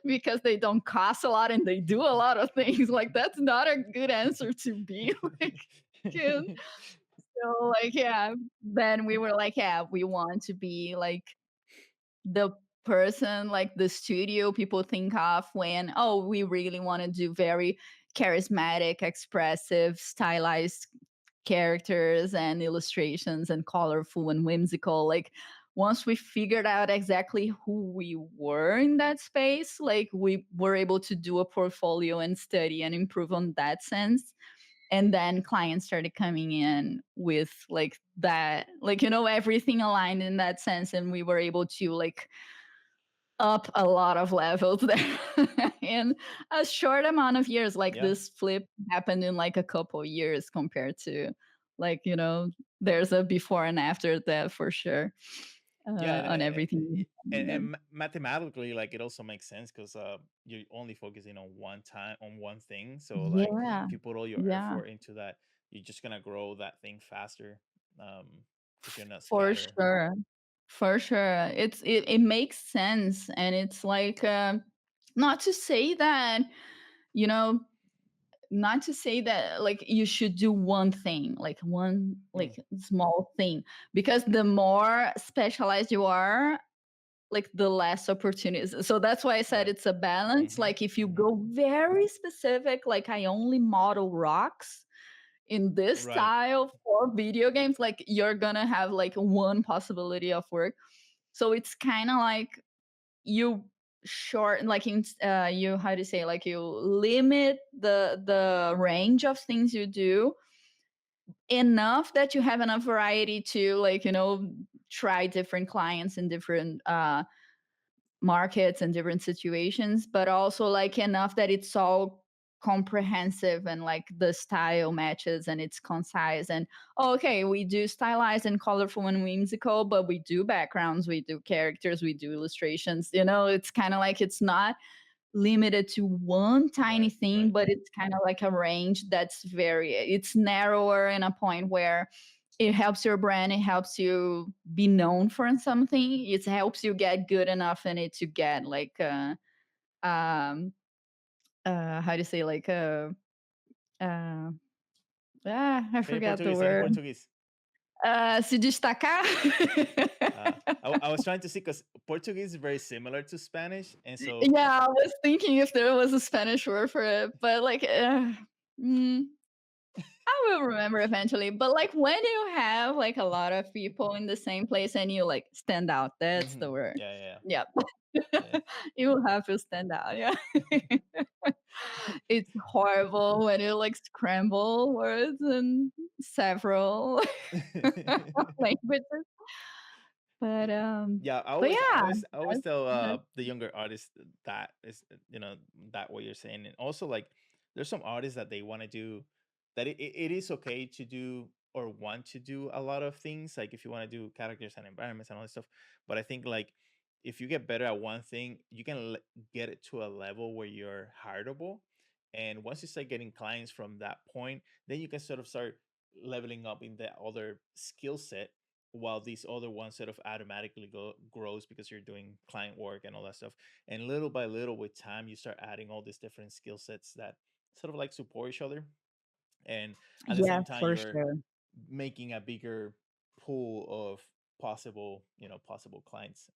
because they don't cost a lot and they do a lot of things. Like, that's not a good answer to be like, kid. So, like, yeah, then we were like, yeah, we want to be like the person, like the studio people think of when, oh, we really want to do very charismatic, expressive, stylized characters and illustrations and colorful and whimsical. Like once we figured out exactly who we were in that space, like we were able to do a portfolio and study and improve on that sense. And then clients started coming in with like that, like, everything aligned in that sense. And we were able to like up a lot of levels there in a short amount of years. Like yeah. this flip happened in like a couple years compared to like, there's a before and after that for sure Yeah, on everything. and mathematically, like it also makes sense because you're only focusing on one time on one thing. So like Yeah, if you put all your yeah, effort into that, you're just gonna grow that thing faster, because you're not for scattered. sure. For sure. It makes sense. And it's like, not to say that, you know, not to say that like you should do one thing, like one Mm, like small thing, because the more specialized you are, like the less opportunities. So that's why I said right. it's a balance. Hmm. Like if you Hmm. go very specific, like I only model rocks in this Right. style for video games, like you're gonna have like one possibility of work. So it's kind of like you short, like in you, how to say, like you limit the range of things you do enough that you have enough variety to, like, try different clients in different markets and different situations, but also like enough that it's all comprehensive and like the style matches and it's concise. And okay, we do stylized and colorful and whimsical, but we do backgrounds, we do characters, we do illustrations. It's kind of like it's not limited to one tiny Right, thing, right, but it's kind of like a range that's it's narrower in a point where it helps your brand, it helps you be known for something, it helps you get good enough in it to get like um how to say, like uh I say it in forgot the Portuguese, say it in word. Portuguese. Se destacar. I was trying to see because Portuguese is very similar to Spanish, and so Yeah, I was thinking if there was a Spanish word for it, but like mm, I will remember eventually. But like when you have like a lot of people in the same place and you like stand out, that's the word. yeah, yeah, Yep. yeah, You have to stand out. Yeah. It's horrible when you like scramble words in several yeah. languages. But Yeah, but yeah, I always tell that's the younger artists that is, that what you're saying. And also, like, there's some artists that they want to do that it is okay to do or want to do a lot of things, like if you want to do characters and environments and all that stuff. But I think, like, if you get better at one thing, you can get it to a level where you're hireable. And once you start getting clients from that point, then you can sort of start leveling up in the other skill set, while these other ones sort of automatically grows because you're doing client work and all that stuff. And little by little, with time, you start adding all these different skill sets that sort of like support each other. And at the yeah, same time, for you're sure. making a bigger pool of possible, possible clients.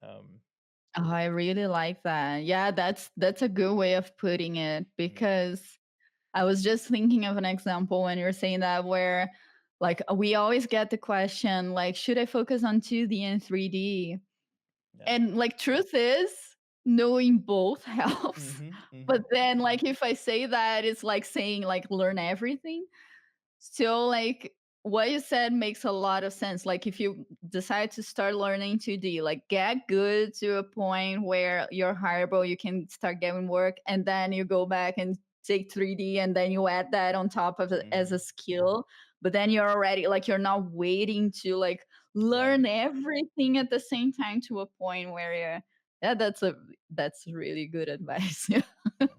Oh, I really like that. Yeah, that's a good way of putting it, Yeah, because I was just thinking of an example when you're saying that, where like we always get the question like, should I focus on 2D and 3D? yeah. And like truth is, knowing both helps. Mm-hmm, mm-hmm. But then like if I say that, it's like saying like learn everything. So, like, what you said makes a lot of sense. Like, if you decide to start learning 2D, like, get good to a point where you're hireable, you can start getting work, and then you go back and take 3D, and then you add that on top of it as Mm-hmm. a skill. But then you're already like, you're not waiting to like Right. learn everything at the same time to a point where you're, yeah, that's really good advice. Yeah. Yeah,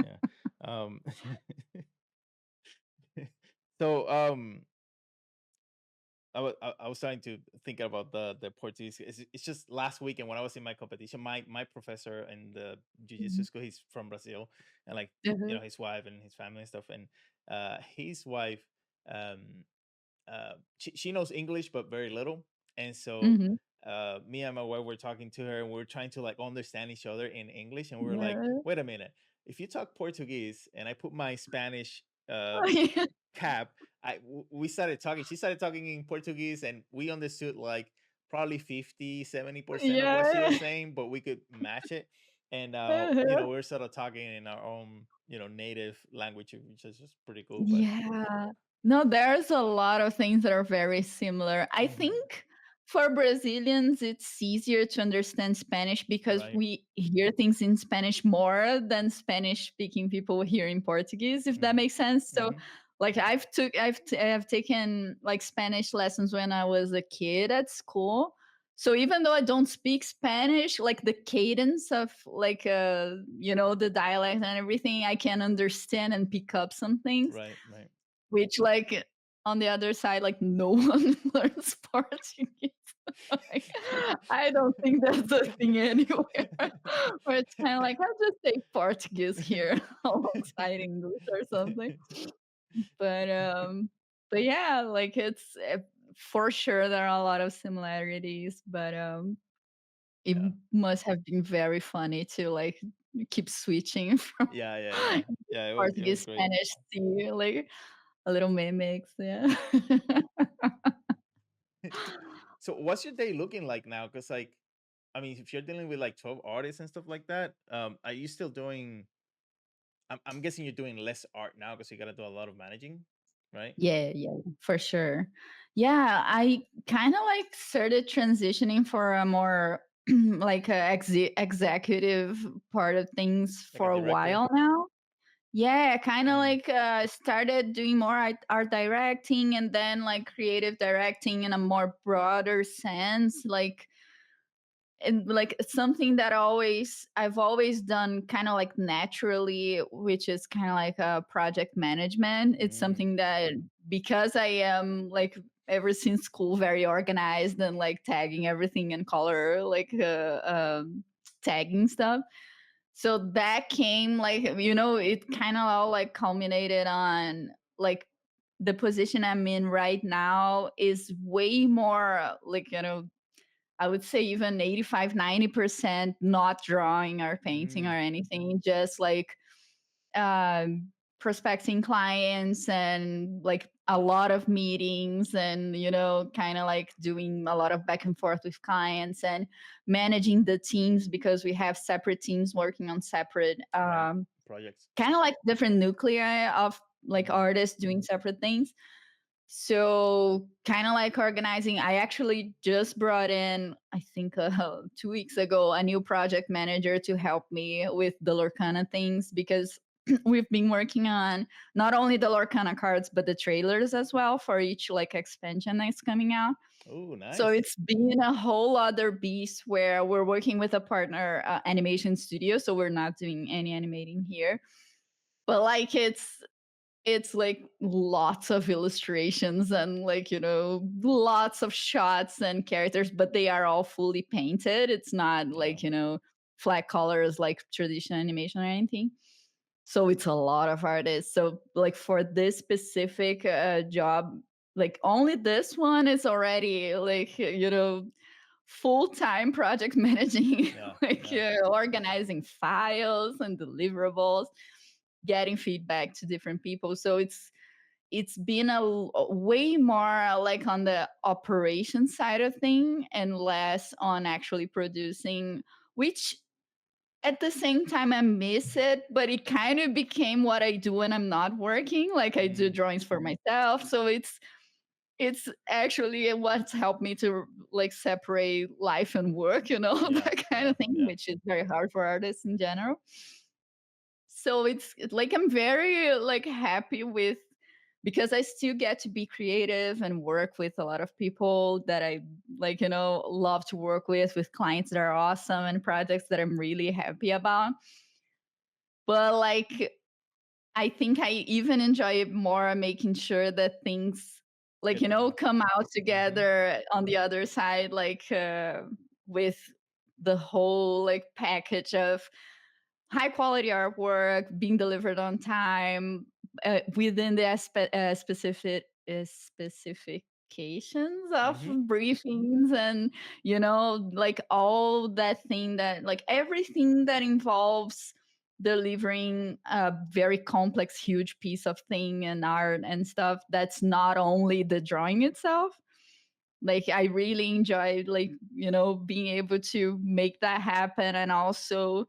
yeah. um so I was trying to think about the Portuguese. It's just last weekend when I was in my competition, my professor in the jiu-jitsu Mhm. school, he's from Brazil, and like, Mhm. his wife and his family and stuff. And his wife, um she knows English but very little. And so Mhm. me and my wife were talking to her, and we are trying to like understand each other in English. And we were like, Yeah. wait a minute, if you talk Portuguese and I put my Spanish Yeah. cap, we started talking. She started talking in Portuguese, and we understood like probably 50-70% of what she Yeah. was saying, but we could match it. And Uh-huh. we were sort of talking in our own, native language, which is just pretty cool. But Yeah. No, there's a lot of things that are very similar. I mhm, think for Brazilians, it's easier to understand Spanish because right. we hear things in Spanish more than Spanish speaking people hear in Portuguese, if that Mm, makes sense. So, mhm, like I've taken like Spanish lessons when I was a kid at school. So even though I don't speak Spanish, like the cadence of like the dialect and everything, I can understand and pick up some things, right, right. which like on the other side, like no one learns Portuguese. Like, I don't think that's a thing anywhere. Where it's kind of like I'll just take Portuguese here alongside English or something. But but yeah, like it's for sure there are a lot of similarities, but it Yeah. must have been very funny to like keep switching from Yeah, yeah, yeah. Yeah, it was Portuguese, great. Spanish to like a little mimics, yeah. So what's your day looking like now? Because, like, I mean, if you're dealing with like 12 artists and stuff like that, are you still doing? I'm guessing you're doing less art now because you got to do a lot of managing, right? Yeah, yeah, for sure. Yeah, I kind of like started transitioning for a more like a executive part of things Like a for a director. while now. Yeah, kind of Mm. like started doing more art directing and then like creative directing in a more broader sense. Like and like something that I've always done kind of like naturally, which is kind of like a project management. It's Mm. something that because I am like ever since school very organized and like tagging everything in color, like tagging stuff. So that came like it kind of all like culminated on like the position I'm in right now is way more like I would say even 85, 90% not drawing or painting or Mm. anything, just like prospecting clients and like a lot of meetings and, kind of like doing a lot of back and forth with clients and managing the teams because we have separate teams working on separate, Right. Projects. kind of like different nuclei of like Mm. artists doing separate things. So, kind of like organizing, I actually just brought in, I think 2 weeks ago, a new project manager to help me with the Lorcana things because we've been working on not only the Lorcana cards, but the trailers as well for each like expansion that's coming out. Oh, So, nice. it's been a whole other beast where we're working with a partner animation studio. So, we're not doing any animating here. But like it's like lots of illustrations and like lots of shots and characters, but they are all fully painted. It's not Yeah. like flat colors like traditional animation or anything. So it's a lot of artists. So like for this specific job, like only this one is already like full-time project managing, Yeah. like Yeah. organizing files and deliverables, getting feedback to different people. So it's been a way more like on the operation side of thing and less on actually producing, which at the same time I miss it, but it kind of became what I do when I'm not working. Like I do Mm. drawings for myself. So it's actually what's helped me to like separate life and work, Yeah. that kind Yeah. of thing, Yeah. which is very hard for artists in general. So it's like I'm very like happy with because I still get to be creative and work with a lot of people that I like, love to work with clients that are awesome and projects that I'm really happy about. But like I think I even enjoy it more making sure that things like, Get the job. come out Mm-hmm. together on the other side, like with the whole like package of high quality artwork being delivered on time within the specifications of Mm-hmm. briefings and like all that thing that like everything that involves delivering a very complex huge piece of thing and art and stuff that's not only the drawing itself. Like I really enjoyed like being able to make that happen and also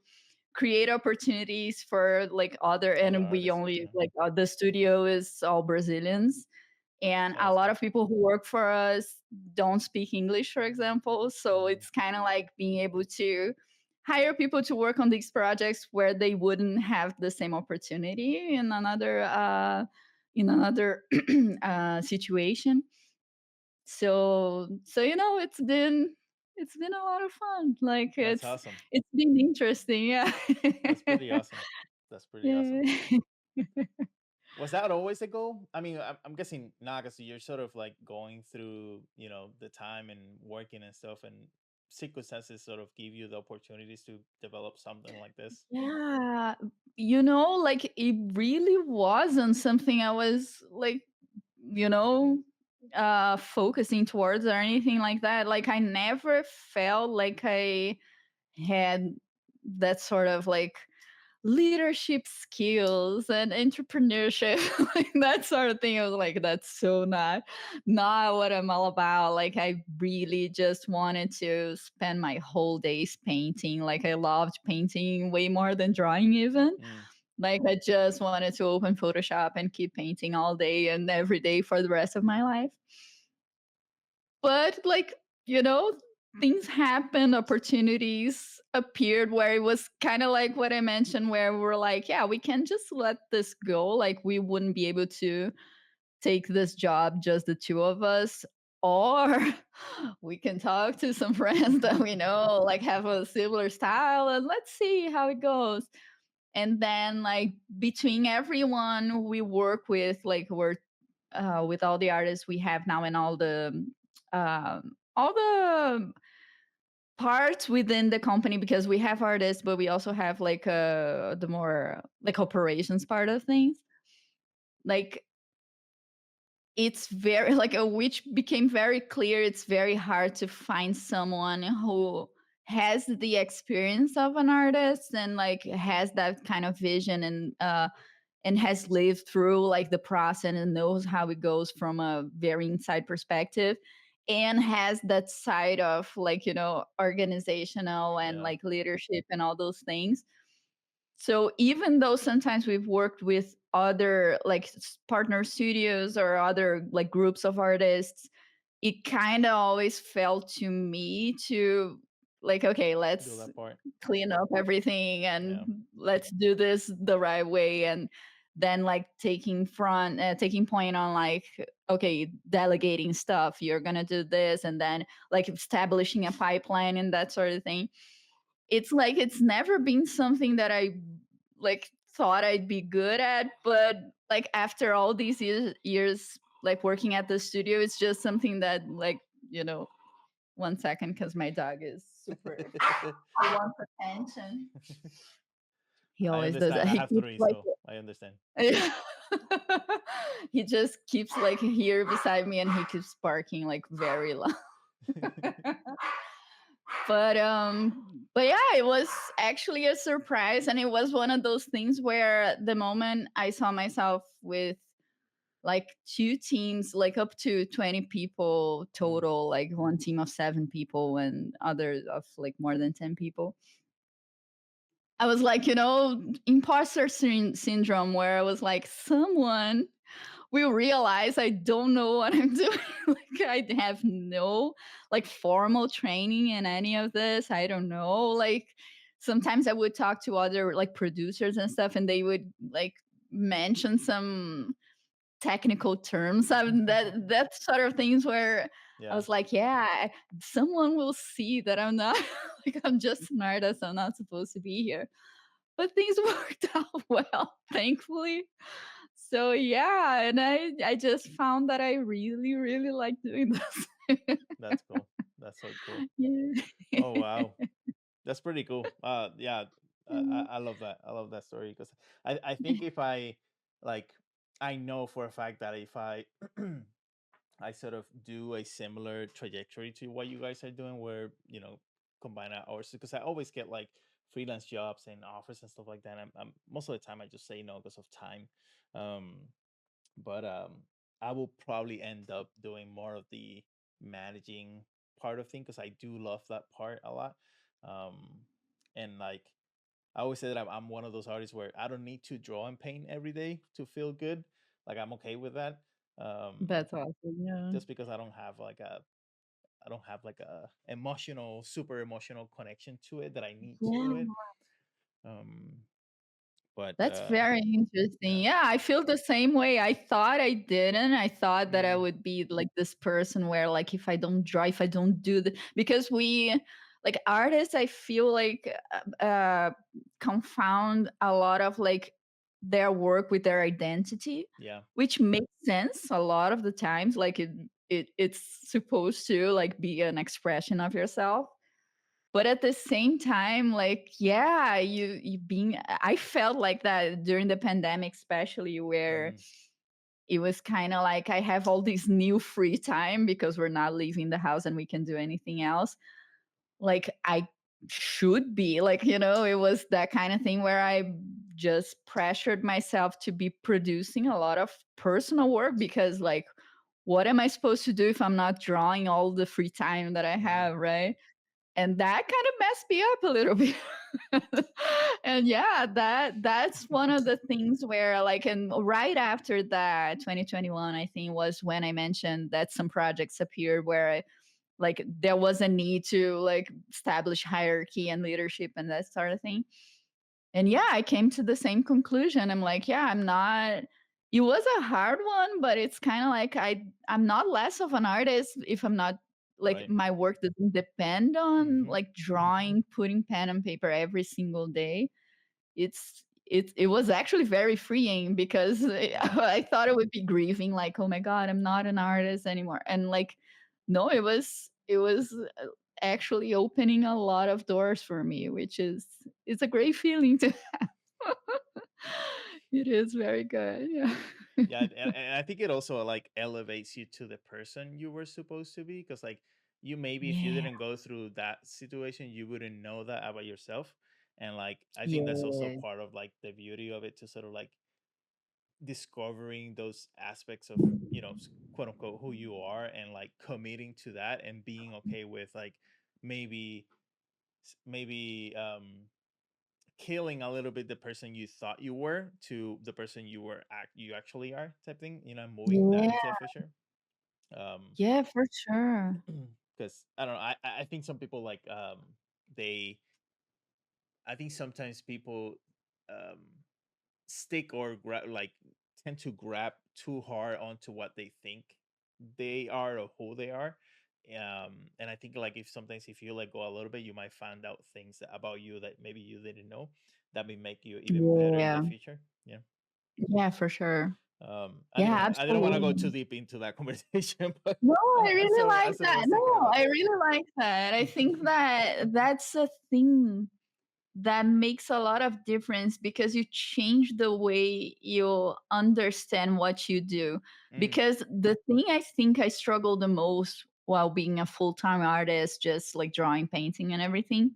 create opportunities for like other, Other and we artists. only Yeah. like the studio is all Brazilians and Oh, a that's lot cool. of people who work for us don't speak English, for example. So Mm. it's kind of like being able to hire people to work on these projects where they wouldn't have the same opportunity in another situation. So it's been a lot of fun. Like That's awesome. it's been interesting. Yeah. That's pretty awesome. That's pretty awesome. Yeah. Was that always the goal? I mean, I'm guessing not, because you're sort of like going through, the time and working and stuff, and circumstances sort of give you the opportunities to develop something like this. Yeah. Like it really wasn't something I was like, you know, focusing towards or anything like that. Like I never felt like I had that sort of like leadership skills and entrepreneurship, like that sort of thing. I was like, that's so not what I'm all about. Like I really just wanted to spend my whole days painting. Like I loved painting way more than drawing even. Mm, Like I just wanted to open Photoshop and keep painting all day and every day for the rest of my life. But like, you know, things happened, opportunities appeared where it was kind of like what I mentioned, where we're like, yeah, we can just let this go. Like we wouldn't be able to take this job, just the two of us. Or we can talk to some friends that we know, like have a similar style, and let's see how it goes. And then, like, between everyone we work with, like, we're with all the artists we have now and all the parts within the company, because we have artists but we also have like the more like operations part of things. Like it's very like which became very clear, it's very hard to find someone who has the experience of an artist and like has that kind of vision and has lived through like the process and knows how it goes from a very inside perspective, and has that side of like, you know, organizational and yeah. like leadership and all those things. So even though sometimes we've worked with other like partner studios or other like groups of artists, it kind of always felt to me to like, okay, Do let's that part. clean up everything and Yeah. let's do this the right way. And then like taking point on like, okay, delegating stuff, you're gonna do this, and then like establishing a pipeline and that sort of thing. It's like it's never been something that I like thought I'd be good at, but like after all these years like working at the studio, it's just something that like, you know, 1 second, because my dog is super, he wants attention. He I always does understand. that. I He have keeps three, like so I understand. he just keeps like here beside me and he keeps barking like very loud. But yeah, it was actually a surprise, and it was one of those things where the moment I saw myself with like two teams, like up to 20 people Mm, total, like one team of 7 people and others of like more than 10 people, I was like, you know, imposter syndrome, where I was like, someone will realize I don't know what I'm doing. Like I have no like formal training in any of this. I don't know. Like sometimes I would talk to other like producers and stuff, and they would like mention some technical terms. I mean, that sort of things where I yeah. was like, yeah, someone will see that I'm not like I'm just an artist. I'm not supposed to be here. But things worked out well, thankfully. So yeah, and I just found that I really, really like doing this. That's cool. That's so cool. Yeah. Oh wow. That's pretty cool. Yeah, I love that. I love that story because I think if I like, I know for a fact that if I I sort of do a similar trajectory to what you guys are doing, where combine hours, because I always get like freelance jobs and offers and stuff like that. I'm most of the time I just say no because of time. Um, but I will probably end up doing more of the managing part of thing because I do love that part a lot. Um, and like I always say that I'm one of those artists where I don't need to draw and paint every day to feel good. Like I'm okay with that. That's awesome. Yeah. Just because I don't have like a emotional, super emotional connection to it that I need to do Yeah. it. Um, but That's very interesting. yeah. Yeah, I feel the same way. I thought I didn't. I thought that I Mm, would be like this person where like if I don't draw, if I don't do the, because we like artists, I feel like confound a lot of like their work with their identity, yeah. which makes sense a lot of the times. Like it's supposed to like be an expression of yourself, but at the same time, like, yeah, you being I felt like that during the pandemic, especially where Mm, it was kind of like I have all this new free time because we're not leaving the house and we can do anything else. Like I should be like, you know, it was that kind of thing where I just pressured myself to be producing a lot of personal work because like what am I supposed to do if I'm not drawing all the free time that I Mm, have, right? And that kind of messed me up a little bit. And yeah, that's one of the things where like, and right after that 2021 I think was when I mentioned that some projects appeared where like there was a need to like establish hierarchy and leadership and that sort of thing. And yeah, I came to the same conclusion. I'm like, yeah, I'm not, it was a hard one, but it's kind of like I'm not less of an artist if I'm not, like right. my work doesn't depend on Mm-hmm. like drawing, putting pen and paper every single day. It was actually very freeing because Yeah. I thought it would be grieving, like, oh my god, I'm not an artist anymore. And like, no, it was actually opening a lot of doors for me, which is it's a great feeling to it is very good. Yeah. Yeah, and I think it also like elevates you to the person you were supposed to be, because like you, maybe if you Yeah. didn't go through that situation, you wouldn't know that about yourself. And like I think that's also Yeah. part of like the beauty of it, to sort of like discovering those aspects of, quote unquote, who you are, and like committing to that and being okay with like maybe maybe killing a little bit the person you thought you were to the person you actually are, type thing, moving that Yeah. into the future. um Yeah, for sure. because I don't know, I think some people like they I think sometimes people um stick or like tend to grab too hard onto what they think they are or who they are. And I think like if sometimes if you let go a little bit, you might find out things about you that maybe you didn't know, that may make you even better in the Yeah. future. Yeah. Yeah, for sure. Anyway, Yeah, I didn't want to go too absolutely. deep into that conversation, but No, I really I like sort of that. was thinking No, about I that. really like that. I think that that's a thing that makes a lot of difference because you change the way you understand what you do. Mm, Because the thing I think I struggle the most while being a full-time artist, just like drawing, painting, and everything,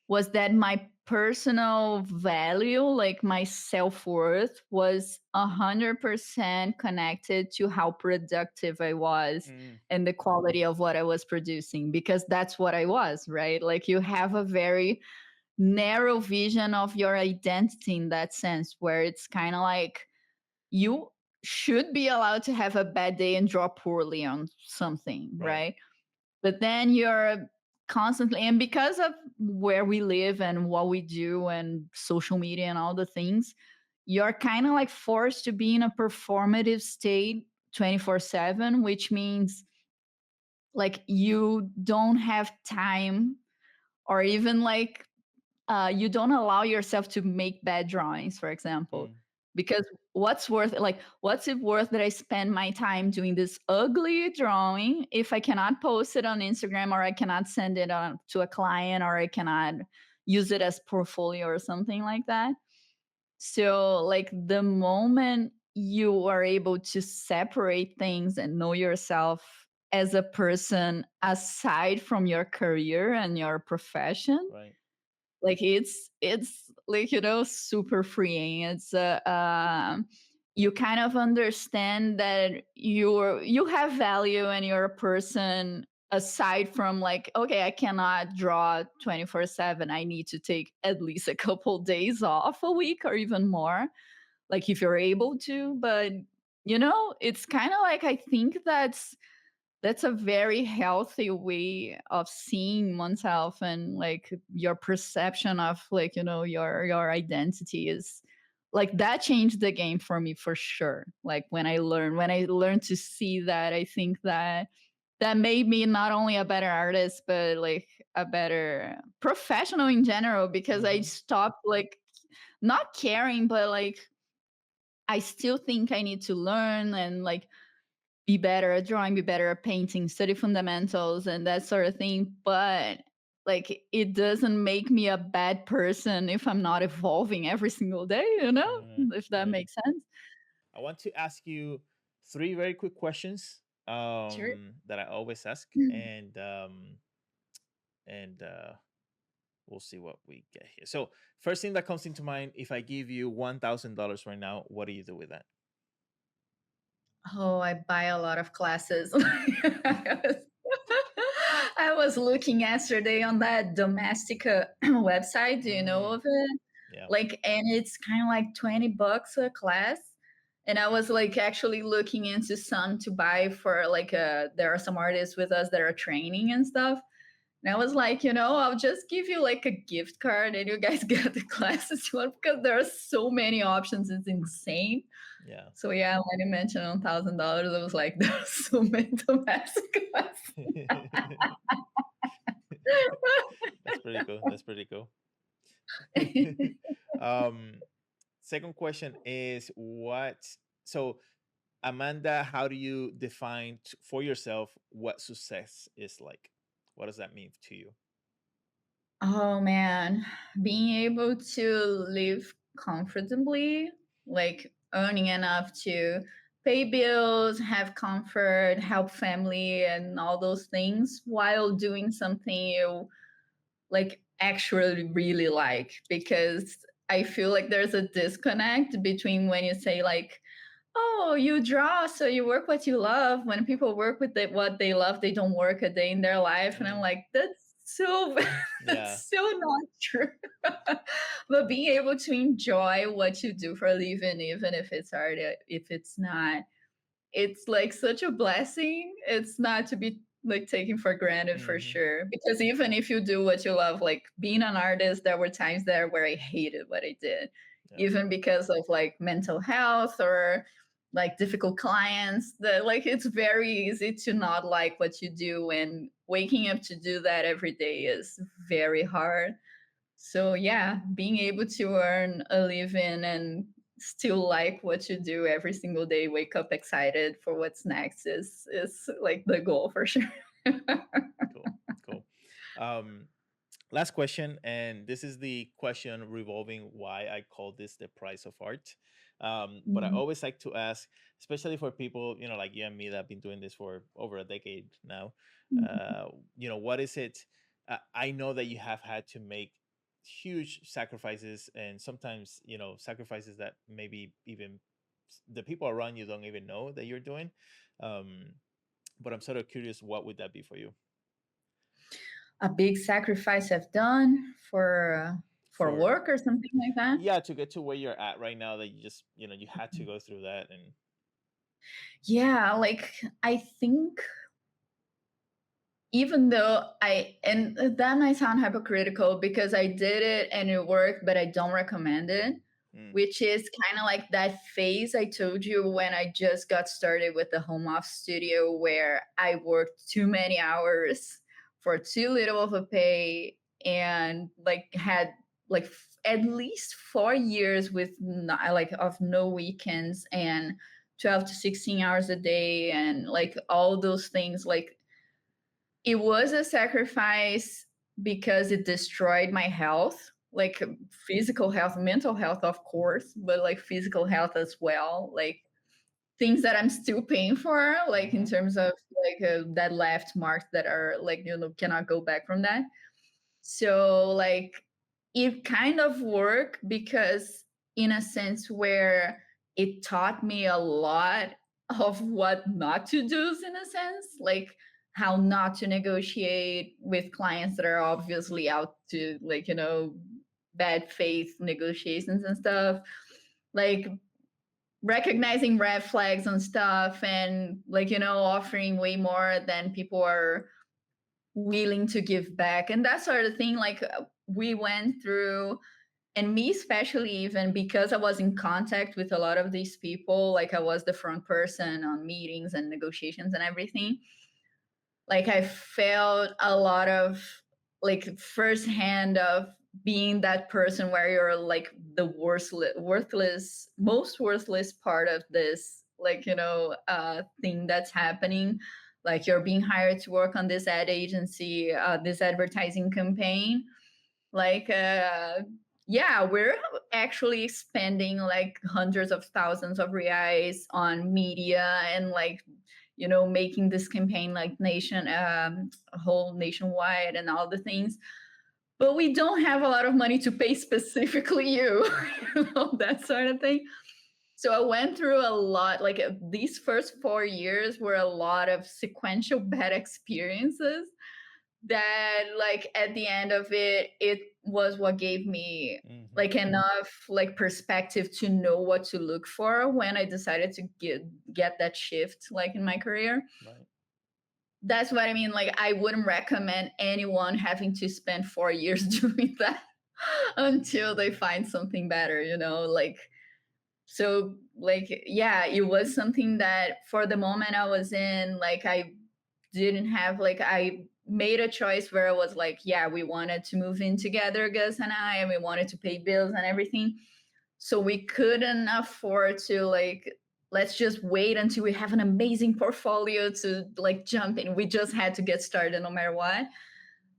was that my personal value, like my self worth, was 100% connected to how productive I was mm, and the quality of what I was producing, because that's what I was, right? Like you have a very narrow vision of your identity in that sense, where it's kind of like you should be allowed to have a bad day and draw poorly on something, right, right? But then you're constantly, and because of where we live and what we do and social media and all the things, you're kind of like forced to be in a performative state 24/7, which means like you don't have time, or even like you don't allow yourself to make bad drawings, for example, mm, because what's it worth that I spend my time doing this ugly drawing if I cannot post it on Instagram, or I cannot send it on to a client, or I cannot use it as portfolio or something like that. So like the moment you are able to separate things and know yourself as a person aside from your career and your profession, right, like it's like, super freeing. It's you kind of understand that you have value and you're a person aside from like, okay, I cannot draw 24/7, I need to take at least a couple days off a week or even more, like if you're able to. But it's kind of like, I think that's a very healthy way of seeing oneself, and like your perception of like, your identity is like that changed the game for me for sure. Like when I learned to see that, I think that made me not only a better artist but like a better professional in general, because I mm-hmm, stopped like not caring, but like I still think I need to learn and like be better at drawing, be better at painting, study fundamentals and that sort of thing. But like it doesn't make me a bad person if I'm not evolving every single day, if that right. makes sense. I want to ask you three very quick questions Sure. that I always ask, and we'll see what we get here. So first thing that comes into mind, if I give you $1,000 right now, what do you do with that? Oh, I buy a lot of classes. I was looking yesterday on that Domestica website. Do you know Mm, of it? yeah. Like, and it's kind of like $20 a class. And I was like actually looking into some to buy for like there are some artists with us that are training and stuff. And I was like, I'll just give you like a gift card and you guys get the classes you want because there are so many options. It's insane. Yeah. So yeah, when you mentioned $1,000, I was like, there's so many domestic classes. That's pretty cool. That's pretty cool. um, Second question is what? So, Amanda, how do you define for yourself what success is like? What does that mean to you? Oh man, being able to live comfortably, like earning enough to pay bills, have comfort, help family, and all those things while doing something you like actually really like. Because I feel like there's a disconnect between when you say like, oh, you draw, so you work what you love. When people work with what they love, they don't work a day in their life. And I'm Mm, like, that's so yeah. that's so not true. But being able to enjoy what you do for a living, even if it's hard, if it's not, it's like such a blessing. It's not to be like taken for granted for Hmm. sure. Because even if you do what you love, like being an artist, there were times there where I hated what I did, Yeah. even because of like mental health or like difficult clients. That like it's very easy to not like what you do, and waking up to do that every day is very hard. So yeah, being able to earn a living and still like what you do every single day, wake up excited for what's next is like the goal for sure. Cool. Cool. Um, Last question, and this is the question revolving why I call this the price of art. But I Mhm, always like to ask, especially for people, like you and me that have been doing this for over a decade now. mhm. What is it? I know that you have had to make huge sacrifices, and sometimes, sacrifices that maybe even the people around you don't even know that you're doing. Um, but I'm sort of curious, what would that be for you? A big sacrifice I've done for For work or something like that. Yeah, to get to where you're at right now, that you just you had to go through that. And Yeah, like I think even though and that might sound hypocritical because I did it and it worked, but I don't recommend it, mm, which is kind of like that phase I told you when I just got started with the home office studio where I worked too many hours for too little of a pay and like had like at least 4 years with like of no weekends and 12 to 16 hours a day and like all those things. Like it was a sacrifice because it destroyed my health, like physical health, mental health, of course, but like physical health as well. Like things that I'm still paying for, like in mm-hmm, terms of like that left marks that are like, cannot go back from that. So like it kind of worked because in a sense where it taught me a lot of what not to do in a sense, like how not to negotiate with clients that are obviously out to like, bad faith negotiations and stuff. Like recognizing red flags and stuff and like, offering way more than people are willing to give back and that sort of thing. Like we went through, and me especially, even because I was in contact with a lot of these people, like I was the front person on meetings and negotiations and everything. Like I felt a lot of like firsthand of being that person where you're like the worthless, most worthless part of this, like, thing that's happening. Like you're being hired to work on this ad agency, this advertising campaign. Like, yeah, we're actually spending like hundreds of thousands of reais on media and like, making this campaign like whole nationwide and all the things. but we don't have a lot of money to pay specifically you, that sort of thing. So I went through a lot, like these first 4 years were a lot of sequential bad experiences that like at the end of it, it was what gave me Mm-hmm. like enough like perspective to know what to look for when I decided to get that shift like in my career. Right. That's what I mean. Like, I wouldn't recommend anyone having to spend 4 years doing that until they find something better, you know? Like, so, like, yeah, it was something that for the moment I was in, like, I didn't have, like, I made a choice where I was like, yeah, we wanted to move in together, Gus and I, and we wanted to pay bills and everything. So we couldn't afford to like let's just wait until we have an amazing portfolio to like jump in. We just had to get started no matter what.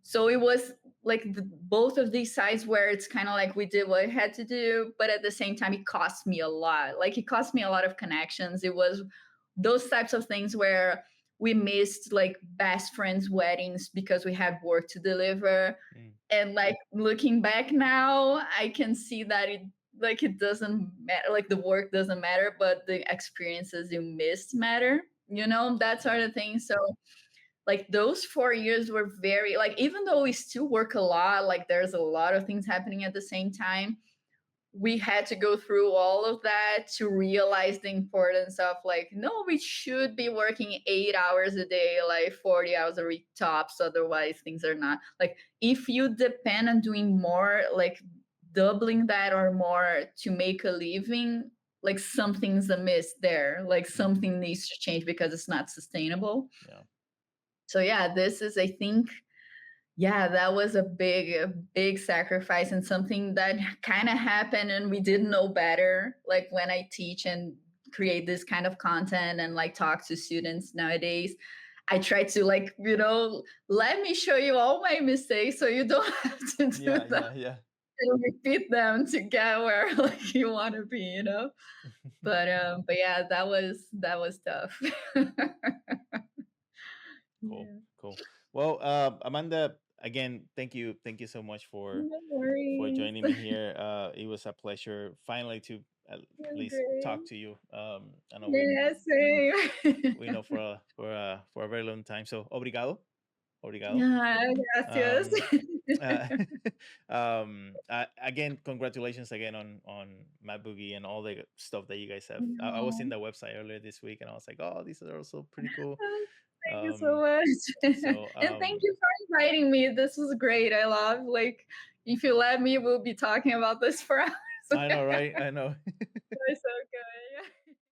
So it was like both of these sides where it's kind of like we did what we had to do, but at the same time it cost me a lot. Like it cost me a lot of connections. It was those types of things where we missed like best friends weddings because we had work to deliver. Mm. And like looking back now, I can see that it doesn't matter, like the work doesn't matter, but the experiences you missed matter, you know, that sort Yeah. of thing. So like those 4 years were very like, even though we still work a lot, like there's a lot of things happening at the same time, we had to go through all of that to realize the importance of like, no, we should be working 8 hours a day, like 40 hours a week tops. Otherwise, things are not like if you depend on doing more, like doubling that or more to make a living, like something's amiss there. Like Mm-hmm. something needs to change because it's not sustainable. Yeah. So, yeah, this is, I think, yeah, that was a big sacrifice and something that kind of happened and we didn't know better. Like when I teach and create this kind of content and like talk to students nowadays, I try to like, you know, let me show you all my mistakes so you don't have to do Yeah. that Yeah. Yeah. and repeat them to get where like you want to be, you know. But yeah, that was tough. Cool. Yeah. Cool. Well, Amanda, again, thank you so much No for worries. joining me here. It was a pleasure finally to at You're least talk great. to you. I know Yeah, we same. know for a very long time. So, obrigado, obrigado. Yeah, gracias. Um, uh, again, congratulations again on Madboogie and all the stuff that you guys have. I was in No. the website earlier this week and I was like, oh, these are also pretty cool. Oh, thank you so Um, much. so And thank you for inviting me. This was great. I love like if you let me, we'll be talking about this for hours. I know, right? I know.